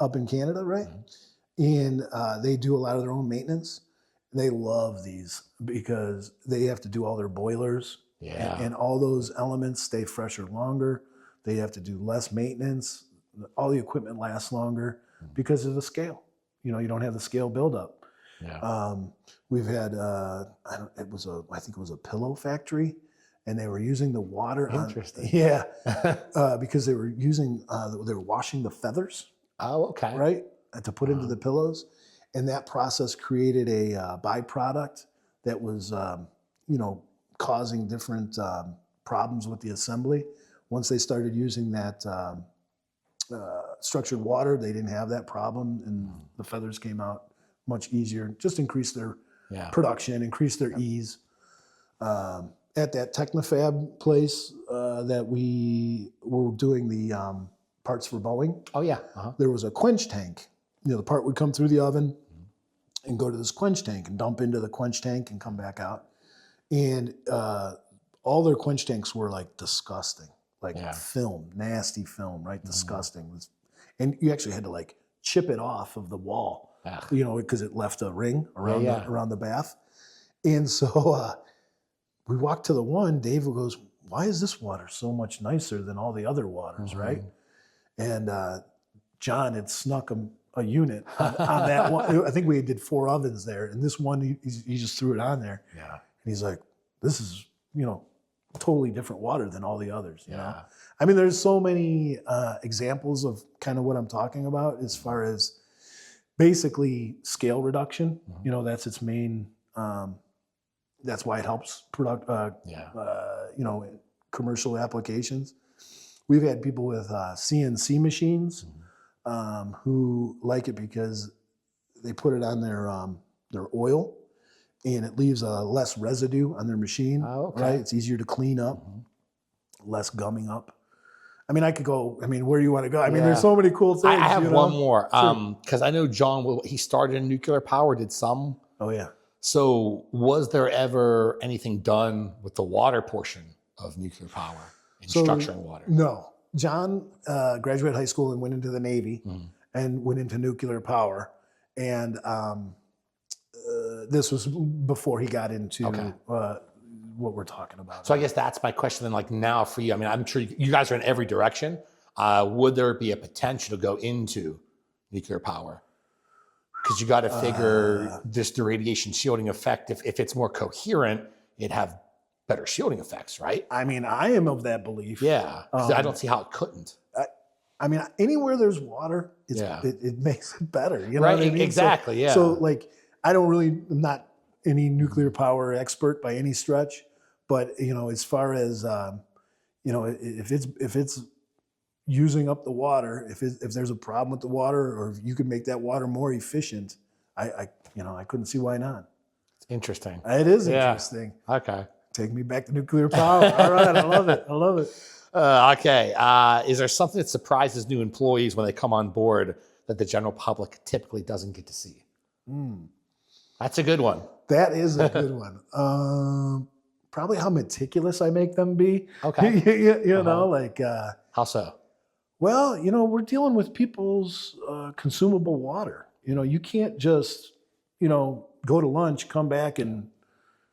up in Canada, right? And they do a lot of their own maintenance. They love these because they have to do all their boilers, and all those elements stay fresher longer. They have to do less maintenance. All the equipment lasts longer because of the scale. You don't have the scale buildup. Yeah. We've had I think it was a pillow factory, and they were using the water. Interesting. Because they were washing the feathers. Oh, okay. Right, to put into the pillows, and that process created a byproduct that was causing different problems with the assembly. Once they started using that structured water, they didn't have that problem, and the feathers came out much easier. Just increased their production, increased their ease. At that Technofab place that we were doing the parts for Boeing. Oh yeah. There was a quench tank. The part would come through the oven and go to this quench tank and dump into the quench tank and come back out. And all their quench tanks were like disgusting, like film, nasty film, right? Disgusting. And you actually had to like chip it off of the wall, because it left a ring around the bath. And so we walked to the one. Dave goes, "Why is this water so much nicer than all the other waters?" Right? And John had snuck a unit on that one. I think we did 4 ovens there, and this one he just threw it on there. Yeah. And he's like, "This is totally different water than all the others." You know? There's so many examples of kind of what I'm talking about as far as basically scale reduction. You know, that's its main. That's why it helps you know, commercial applications. We've had people with CNC machines who like it because they put it on their oil, and it leaves less residue on their machine. Oh, okay. Right, it's easier to clean up, less gumming up. I mean, I could go. I mean, where do you want to go? I mean, there's so many cool things. I have you know? one more because I know John. He started in nuclear power, did some. Oh yeah. So was there ever anything done with the water portion of nuclear power and structuring water? No. John graduated high school and went into the Navy and went into nuclear power. And this was before he got into what we're talking about. So I guess that's my question then, like now for you. I mean, I'm sure you guys are in every direction. Would there be a potential to go into nuclear power? Because you got to figure just the radiation shielding effect. If it's more coherent, it'd have better shielding effects, right? I mean, I am of that belief. Yeah, I don't see how it couldn't. I mean, anywhere there's water, it makes it better. You know right? what I mean? Exactly. So like, I'm not any nuclear power expert by any stretch, but you know, as far as you know, if it's using up the water, if there's a problem with the water, or if you could make that water more efficient, I couldn't see why not. It's interesting. It is interesting. Okay. Take me back to nuclear power. All right, I love it. I love it. Okay. Is there something that surprises new employees when they come on board that the general public typically doesn't get to see? That's a good one. That is a good one. Probably how meticulous I make them be. Okay. you know, like. How so? Well, you know, we're dealing with people's consumable water. You know, you can't just, you know, go to lunch, come back and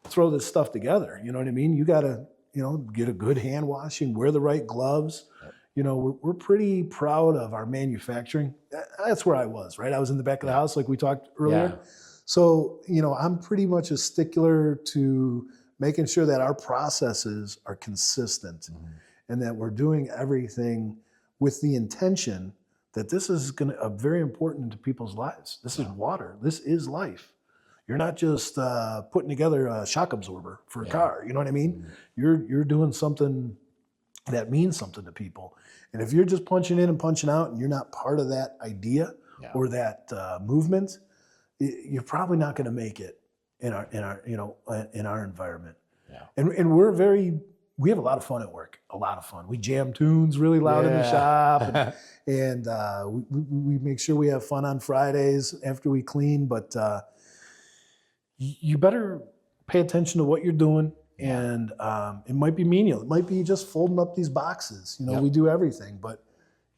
throw this stuff together. You know what I mean? You got to, you know, get a good hand washing, wear the right gloves. Yep. You know, we're pretty proud of our manufacturing. That's where I was, right? I was in the back of the house like we talked earlier. Yeah. So, you know, I'm pretty much a stickler to making sure that our processes are consistent and that we're doing everything with the intention that this is very important to people's lives. This is water. This is life. You're not just putting together a shock absorber for a car. You know what I mean? You're doing something that means something to people. And if you're just punching in and punching out and you're not part of that idea or that movement, you're probably not going to make it in our environment. Yeah. And we have a lot of fun at work. A lot of fun. We jam tunes really loud in the shop, and we make sure we have fun on Fridays after we clean. But you better pay attention to what you're doing, and it might be menial. It might be just folding up these boxes. You know, we do everything, but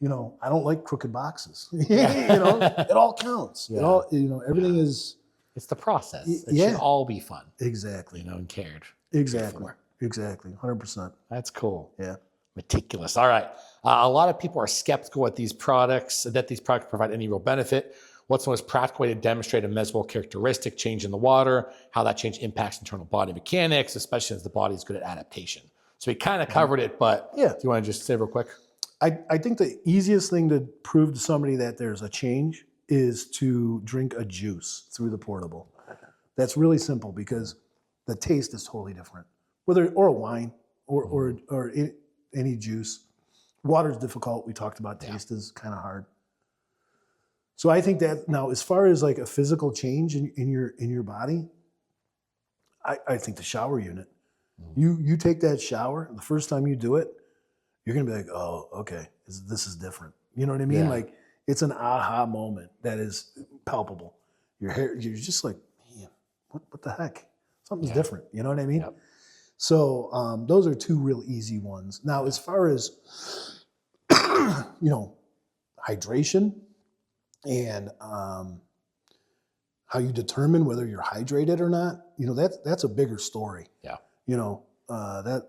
you know, I don't like crooked boxes. You know, it all counts. It all, you know, everything is. It's the process. It should all be fun. Exactly. You know, and cared. Exactly. 100%. That's cool. Yeah. Meticulous. All right. A lot of people are skeptical that these products provide any real benefit. What's the most practical way to demonstrate a measurable characteristic change in the water, how that change impacts internal body mechanics, especially as the body is good at adaptation? So we kind of covered it, but do you want to just say real quick? I think the easiest thing to prove to somebody that there's a change is to drink a juice through the portable. That's really simple because the taste is totally different. Or a wine or any juice. Water's difficult. We talked about taste is kind of hard. So I think that now, as far as like a physical change in your body, I think the shower unit. You take that shower, the first time you do it, you're gonna be like, oh, okay, this is different. You know what I mean? Yeah. Like it's an aha moment that is palpable. Your hair, you're just like, man, what the heck? Something's different. You know what I mean? Yep. So those are two real easy ones. Now, as far as you know, hydration and how you determine whether you're hydrated or not, you know, that's a bigger story. Yeah. You know,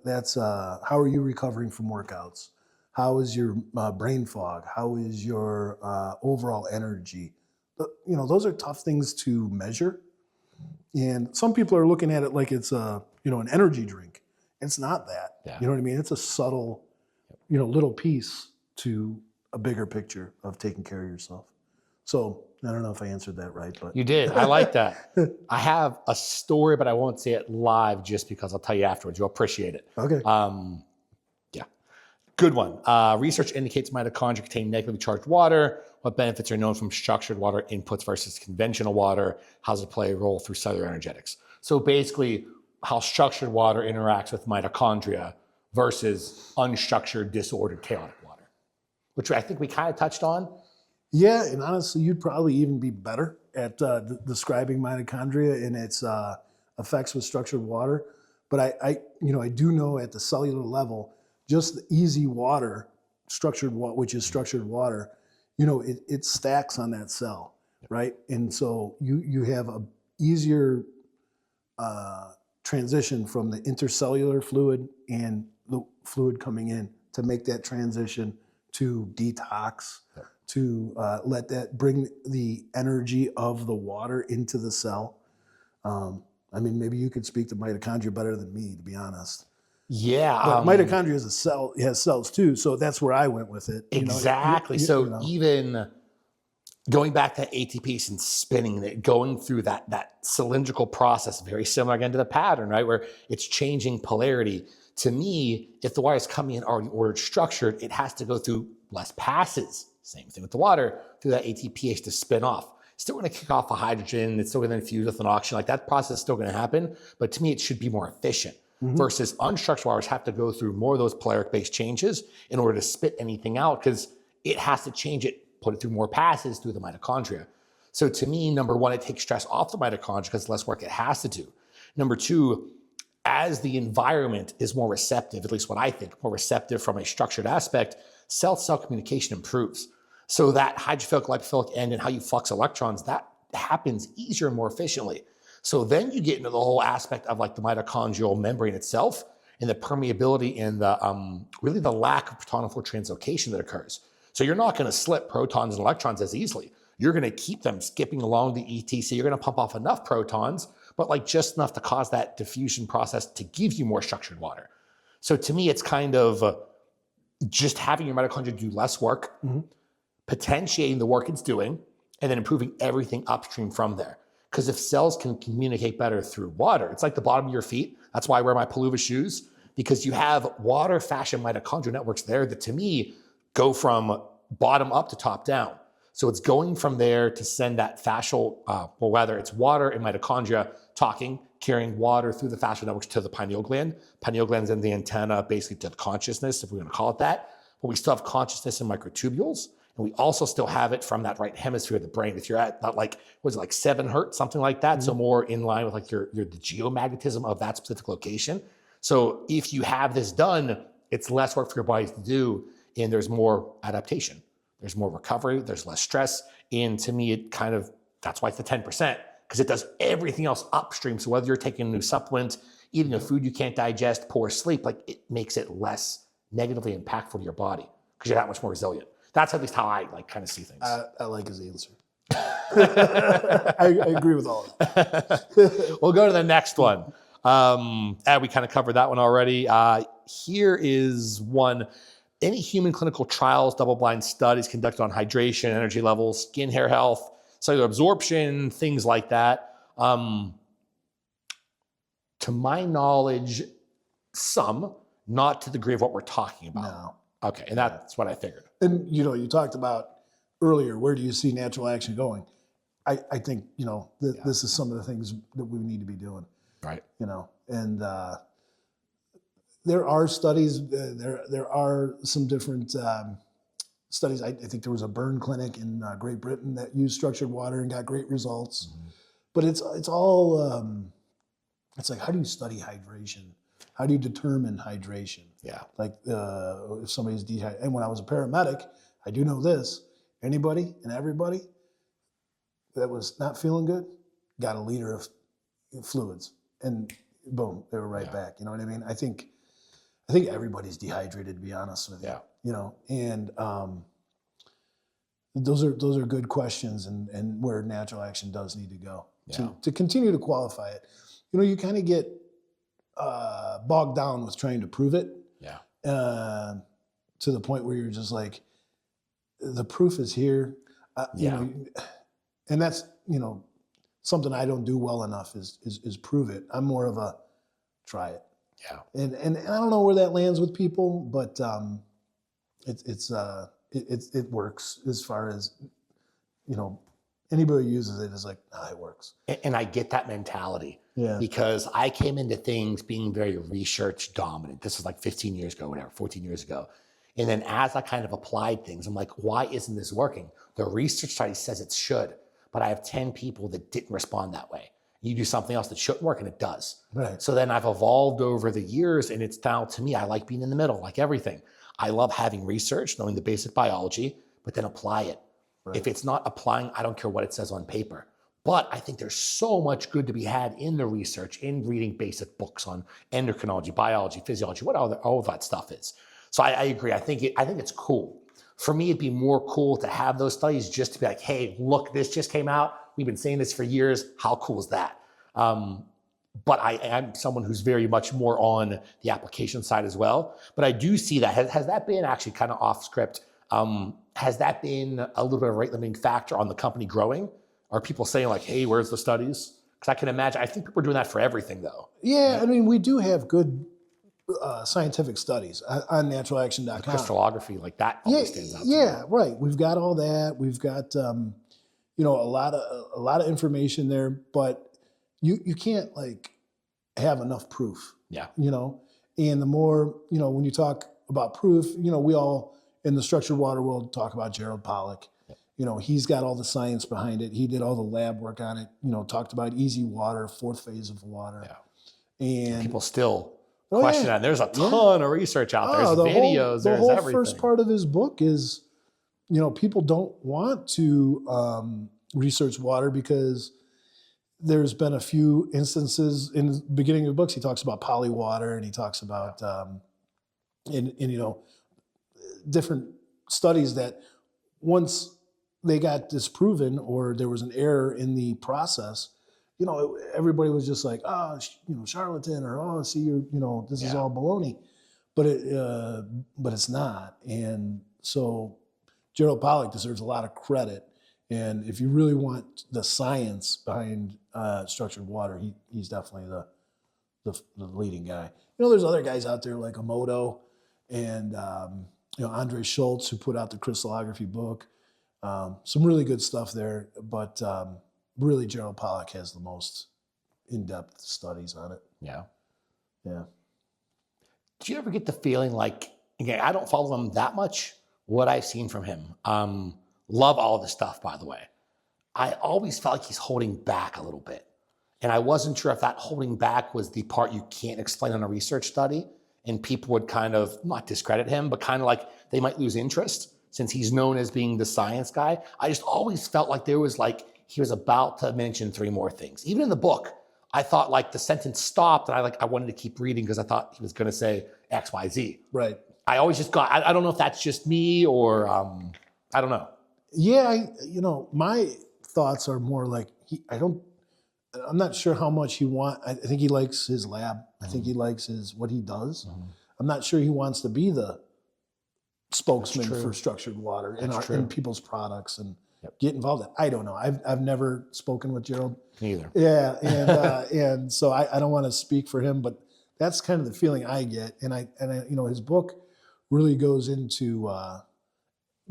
that's how are you recovering from workouts? How is your brain fog? How is your overall energy? You know, those are tough things to measure. And some people are looking at it like it's an energy drink. It's not that. Yeah. You know what I mean? It's a subtle, little piece to a bigger picture of taking care of yourself. So I don't know if I answered that right, but You did. I like that. I have a story, but I won't say it live just because I'll tell you afterwards. You'll appreciate it. okay. Yeah. Good one. Research indicates mitochondria contain negatively charged water. What benefits are known from structured water inputs versus conventional water? How does it play a role through cellular energetics? So basically, how structured water interacts with mitochondria versus unstructured, disordered, chaotic water, which I think we kind of touched on. Yeah, and honestly, you'd probably even be better at describing mitochondria and its effects with structured water. But I do know at the cellular level, just the easy water, which is structured water, it stacks on that cell, right? And so you have a easier transition from the intercellular fluid and the fluid coming in to make that transition to detox, to let that bring the energy of the water into the cell. Maybe you could speak to mitochondria better than me, to be honest. Yeah. But mitochondria is a cell, it has cells too, so that's where I went with it. Exactly. Even going back to ATPs and spinning it, going through that cylindrical process, very similar again to the pattern, right? Where it's changing polarity. To me, if the wire is coming in already ordered, structured, it has to go through less passes. Same thing with the water, through that ATPase to spin off. Still going to kick off a hydrogen. It's still going to infuse with an oxygen. Like that process is still going to happen. But to me, it should be more efficient. Versus unstructured wires have to go through more of those polaric-based changes in order to spit anything out because it has to change it, put it through more passes through the mitochondria. So to me, number one, it takes stress off the mitochondria because less work it has to do. Number two, as the environment is more receptive, at least what I think, more receptive from a structured aspect, cell-to-cell communication improves. So that hydrophilic, lipophilic end and how you flux electrons, that happens easier and more efficiently. So then you get into the whole aspect of like the mitochondrial membrane itself and the permeability and the really the lack of protonophore translocation that occurs. So you're not going to slip protons and electrons as easily. You're going to keep them skipping along the ETC. You're going to pump off enough protons, but like just enough to cause that diffusion process to give you more structured water. So to me, it's kind of just having your mitochondria do less work, potentiating the work it's doing, and then improving everything upstream from there. Because if cells can communicate better through water, it's like the bottom of your feet. That's why I wear my Palooza shoes, because you have water fascia mitochondrial networks there that to me go from bottom up to top down. So it's going from there to send that fascial, whether it's water and mitochondria carrying water through the fascial networks to the pineal gland. Pineal gland's in the antenna, basically to the consciousness, if we're going to call it that. But we still have consciousness in microtubules. And we also still have it from that right hemisphere of the brain. If you're at that, like, was it like 7 hertz, something like that? So more in line with like the geomagnetism of that specific location. So if you have this done, it's less work for your body to do, and there's more adaptation. There's more recovery, there's less stress. And to me, it kind of, that's why it's the 10%, because it does everything else upstream. So whether you're taking a new supplement, eating a food you can't digest, poor sleep, like it makes it less negatively impactful to your body because you're that much more resilient. That's at least how I like kind of see things. I like his answer. I agree with all of that. We'll go to the next one. We kind of covered that one already. Here is one. Any human clinical trials, double-blind studies conducted on hydration, energy levels, skin, hair health, cellular absorption, things like that. To my knowledge, some, not to the degree of what we're talking about. No. Okay, and that's what I figured. And, you talked about earlier, where do you see natural action going? I think, this is some of the things that we need to be doing. Right. And there are studies, there are some different studies. I think there was a burn clinic in Great Britain that used structured water and got great results. But it's all, it's like, how do you study hydration? How do you determine hydration? Yeah. Like if somebody's dehydrated. And when I was a paramedic, I do know this, anybody and everybody that was not feeling good got a liter of fluids and boom, they were right back. You know what I mean? I think everybody's dehydrated, to be honest with you. Yeah. And those are good questions and where natural action does need to go to continue to qualify it. You kind of get bogged down with trying to prove it. Yeah. To the point where you're just like, the proof is here. and that's, something I don't do well enough is prove it. I'm more of a try it. Yeah. And I don't know where that lands with people, but it works as far as, anybody who uses it is like, it works. And I get that mentality. Yeah. Because I came into things being very research dominant. This was like 15 years ago, whatever, 14 years ago. And then as I kind of applied things, I'm like, why isn't this working? The research study says it should, but I have 10 people that didn't respond that way. You do something else that shouldn't work and it does. Right. So then I've evolved over the years, and it's down to me. I like being in the middle, like everything. I love having research, knowing the basic biology, but then apply it. Right. If it's not applying, I don't care what it says on paper. But I think there's so much good to be had in the research, in reading basic books on endocrinology, biology, physiology, what all that stuff is. So I agree. I think it's cool. For me, it'd be more cool to have those studies just to be like, hey, look, this just came out. We've been saying this for years. How cool is that? But I am someone who's very much more on the application side as well. But I do see that. Has that been actually kind of off script? Has that been a little bit of a rate limiting factor on the company growing? Are people saying like, hey, where's the studies? Because I can imagine, I think people are doing that for everything though. Yeah, I mean, we do have good scientific studies on naturalaction.com. Crystallography, like that always stands out to me. Yeah, right. We've got all that. We've got, a lot of information there, but you can't like have enough proof. Yeah. And the more, when you talk about proof, we all in the structured water world talk about Gerald Pollack. He's got all the science behind it. He did all the lab work on it, talked about easy water, fourth phase of water. Yeah. And people still question that. There's a ton of research out there. There's videos, there's everything. The whole first part of his book is, people don't want to research water because there's been a few instances in the beginning of the books. He talks about polywater, and he talks about, different studies that once they got disproven or there was an error in the process, everybody was just like, charlatan, or, see, this is all baloney. But it's not. And so Gerald Pollack deserves a lot of credit. And if you really want the science behind structured water, he's definitely the leading guy. There's other guys out there like Emoto and Andre Schultz, who put out the crystallography book. Some really good stuff there, but really Gerald Pollack has the most in-depth studies on it. Yeah. Yeah. Do you ever get the feeling like, again, I don't follow him that much, what I've seen from him. Love all the stuff, by the way. I always felt like he's holding back a little bit. And I wasn't sure if that holding back was the part you can't explain on a research study, and people would kind of not discredit him, but kind of like they might lose interest since he's known as being the science guy. I just always felt like there was like, he was about to mention 3 more things. Even in the book, I thought like the sentence stopped and I wanted to keep reading because I thought he was going to say X, Y, Z. Right. I always just got, I don't know if that's just me or I don't know. Yeah. My thoughts are more like, I'm not sure how much he wants. I think he likes his lab. I think he likes what he does. I'm not sure he wants to be the spokesman for structured water in people's products and get involved in. I don't know. I've never spoken with Gerald. Neither. Yeah, and so I don't want to speak for him, but that's kind of the feeling I get. And I his book really goes into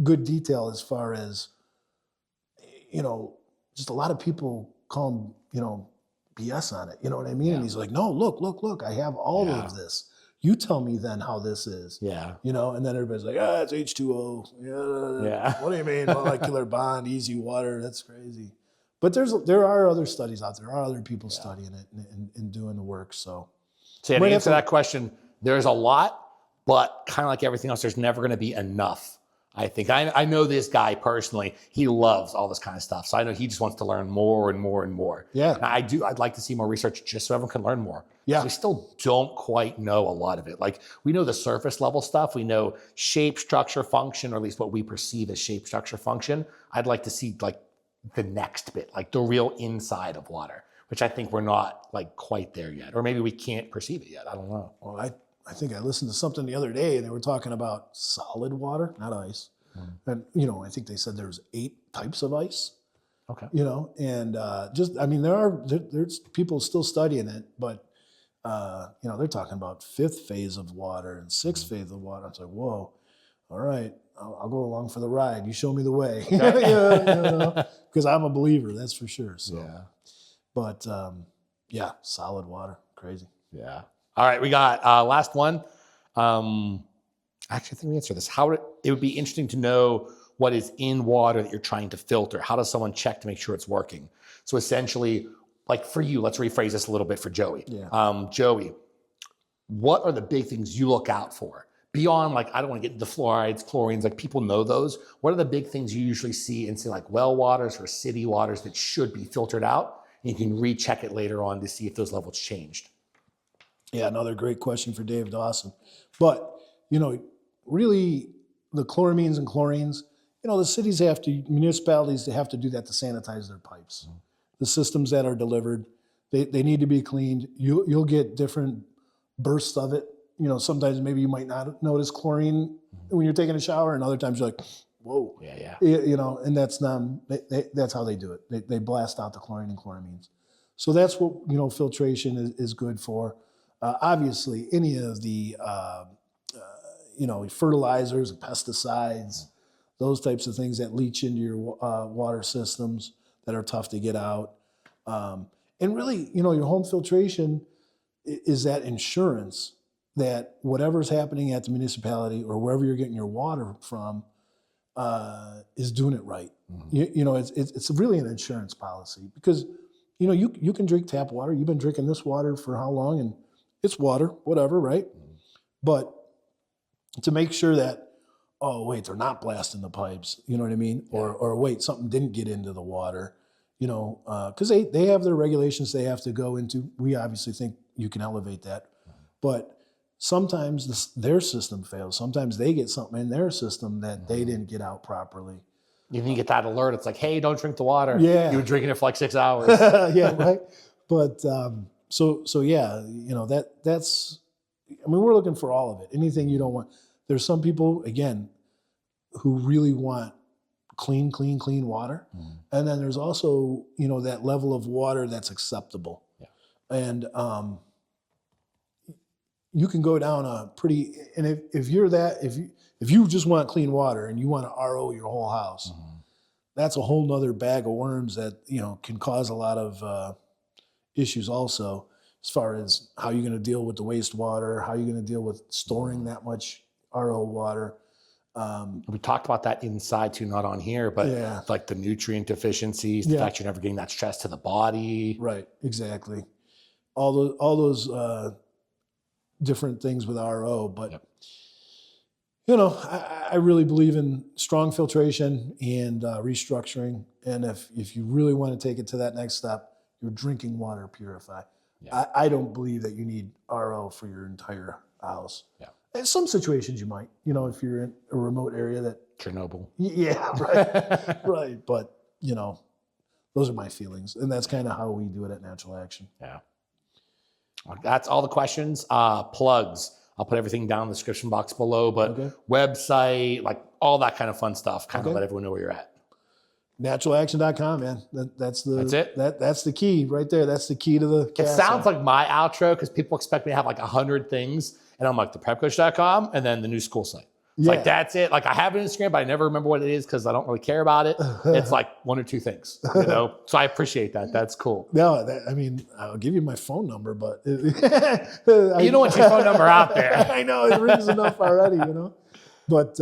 good detail as far as just a lot of people call him BS on it. You know what I mean? Yeah. And he's like, no, look, I have all of this. You tell me then how this is. Yeah. And then everybody's like, it's H2O. Yeah. What do you mean? Molecular bond, easy water. That's crazy. But there are other studies out there. There are other people studying it and doing the work. So to answer that question, there's a lot, but kind of like everything else, there's never going to be enough. I think I know this guy personally. He loves all this kind of stuff. So I know he just wants to learn more and more and more. Yeah. And I'd like to see more research just so everyone can learn more. Yeah. We still don't quite know a lot of it. Like we know the surface level stuff. We know shape, structure, function, or at least what we perceive as shape, structure, function. I'd like to see like the next bit, like the real inside of water, which I think we're not like quite there yet. Or maybe we can't perceive it yet. I don't know. Well, I think I listened to something the other day and they were talking about solid water, not ice. And, I think they said there's 8 types of ice. Okay. You know, and there's people still studying it, but you know, they're talking about 5th phase of water and 6th phase of water. It's like, whoa, all right, I'll go along for the ride. You show me the way, because I'm a believer, that's for sure. So, Yeah. but yeah, solid water, crazy. Yeah. All right, we got last one. Actually, I think we answered this. It would be interesting to know what is in water that you're trying to filter. How does someone check to make sure it's working? So essentially, like for you, let's rephrase this a little bit for Joey. Yeah. Joey, what are the big things you look out for? Beyond like, I don't want to get into fluorides, chlorines, like people know those. What are the big things you usually see in say like well waters or city waters that should be filtered out? And you can recheck it later on to see if those levels changed. Yeah, another great question for Dave Dawson. But, you know, really the chloramines and chlorines, you know, the municipalities, they have to do that to sanitize their pipes. Mm-hmm. The systems that are delivered, they need to be cleaned. You'll get different bursts of it. You know, sometimes maybe you might not notice chlorine when you're taking a shower, and other times you're like, whoa. Yeah. You know, and that's how they do it. They blast out the chlorine and chloramines. So that's what, you know, filtration is good for. Obviously, any of the, you know, fertilizers, pesticides, those types of things that leach into your water systems that are tough to get out. And really, you know, your home filtration is that insurance that whatever's happening at the municipality or wherever you're getting your water from is doing it right. Mm-hmm. You know, it's really an insurance policy because, you know, you can drink tap water. You've been drinking this water for how long? And it's water, whatever, right? Mm-hmm. But to make sure that, oh, wait, they're not blasting the pipes, you know what I mean? Yeah. Or wait, something didn't get into the water, you know, because they have their regulations they have to go into. We obviously think you can elevate that. Mm-hmm. But sometimes their system fails. Sometimes they get something in their system that they didn't get out properly. You get that alert. It's like, hey, don't drink the water. Yeah. You were drinking it for like 6 hours. Yeah, right. But so yeah, you know, that's, I mean, we're looking for all of it. Anything you don't want. There's some people, again, who really want clean water. Mm-hmm. And then there's also, you know, that level of water that's acceptable. Yeah. And you can go down and if you just want clean water and you want to RO your whole house, mm-hmm. that's a whole nother bag of worms that, you know, can cause a lot of issues also, as far as how you're going to deal with the wastewater, how you're going to deal with storing that much RO water. We talked about that inside too, not on here, but yeah. Like the nutrient deficiencies, the fact you're never getting that stress to the body. Right, exactly. All those different things with RO, but yep. You know, I really believe in strong filtration and restructuring. And if you really want to take it to that next step, your drinking water purify. Yeah. I don't believe that you need RO for your entire house. Yeah. In some situations you might, you know, if you're in a remote area that Chernobyl. Yeah, right. Right. But, you know, those are my feelings. And that's kind of how we do it at Natural Action. Yeah. That's all the questions. Plugs. I'll put everything down in the description box below, but website, like all that kind of fun stuff, kind of let everyone know where you're at. Naturalaction.com, man. That's it. That's the key right there. That's the key to the castle. It sounds like my outro because people expect me to have like 100 things. And I'm like, theprepcoach.com and then the new school site. It's like, that's it. Like I have an Instagram, but I never remember what it is because I don't really care about it. It's like 1 or 2 things, you know? So I appreciate that. That's cool. No, I mean, I'll give you my phone number, but. You don't want your phone number out there. I know, it rings enough already, you know? But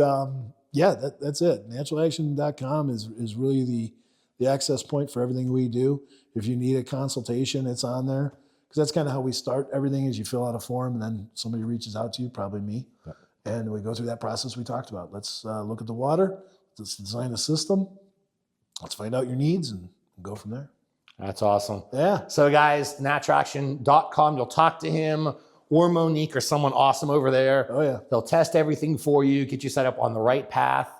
yeah, that's it. Naturalaction.com is really the access point for everything we do. If you need a consultation, it's on there. Because that's kind of how we start everything is you fill out a form and then somebody reaches out to you, probably me. Yeah. And we go through that process we talked about. Let's look at the water. Let's design a system. Let's find out your needs and go from there. That's awesome. Yeah. So guys, naturalaction.com, you'll talk to him or Monique or someone awesome over there. Oh yeah. They'll test everything for you, get you set up on the right path.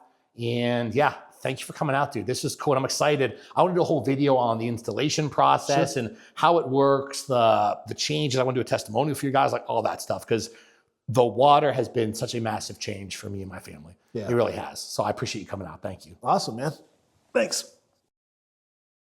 And yeah, thank you for coming out, dude. This is cool. I'm excited. I want to do a whole video on the installation process and how it works, the changes. I want to do a testimonial for you guys, like all that stuff, because the water has been such a massive change for me and my family. Yeah. It really has. So I appreciate you coming out. Thank you. Awesome, man. Thanks.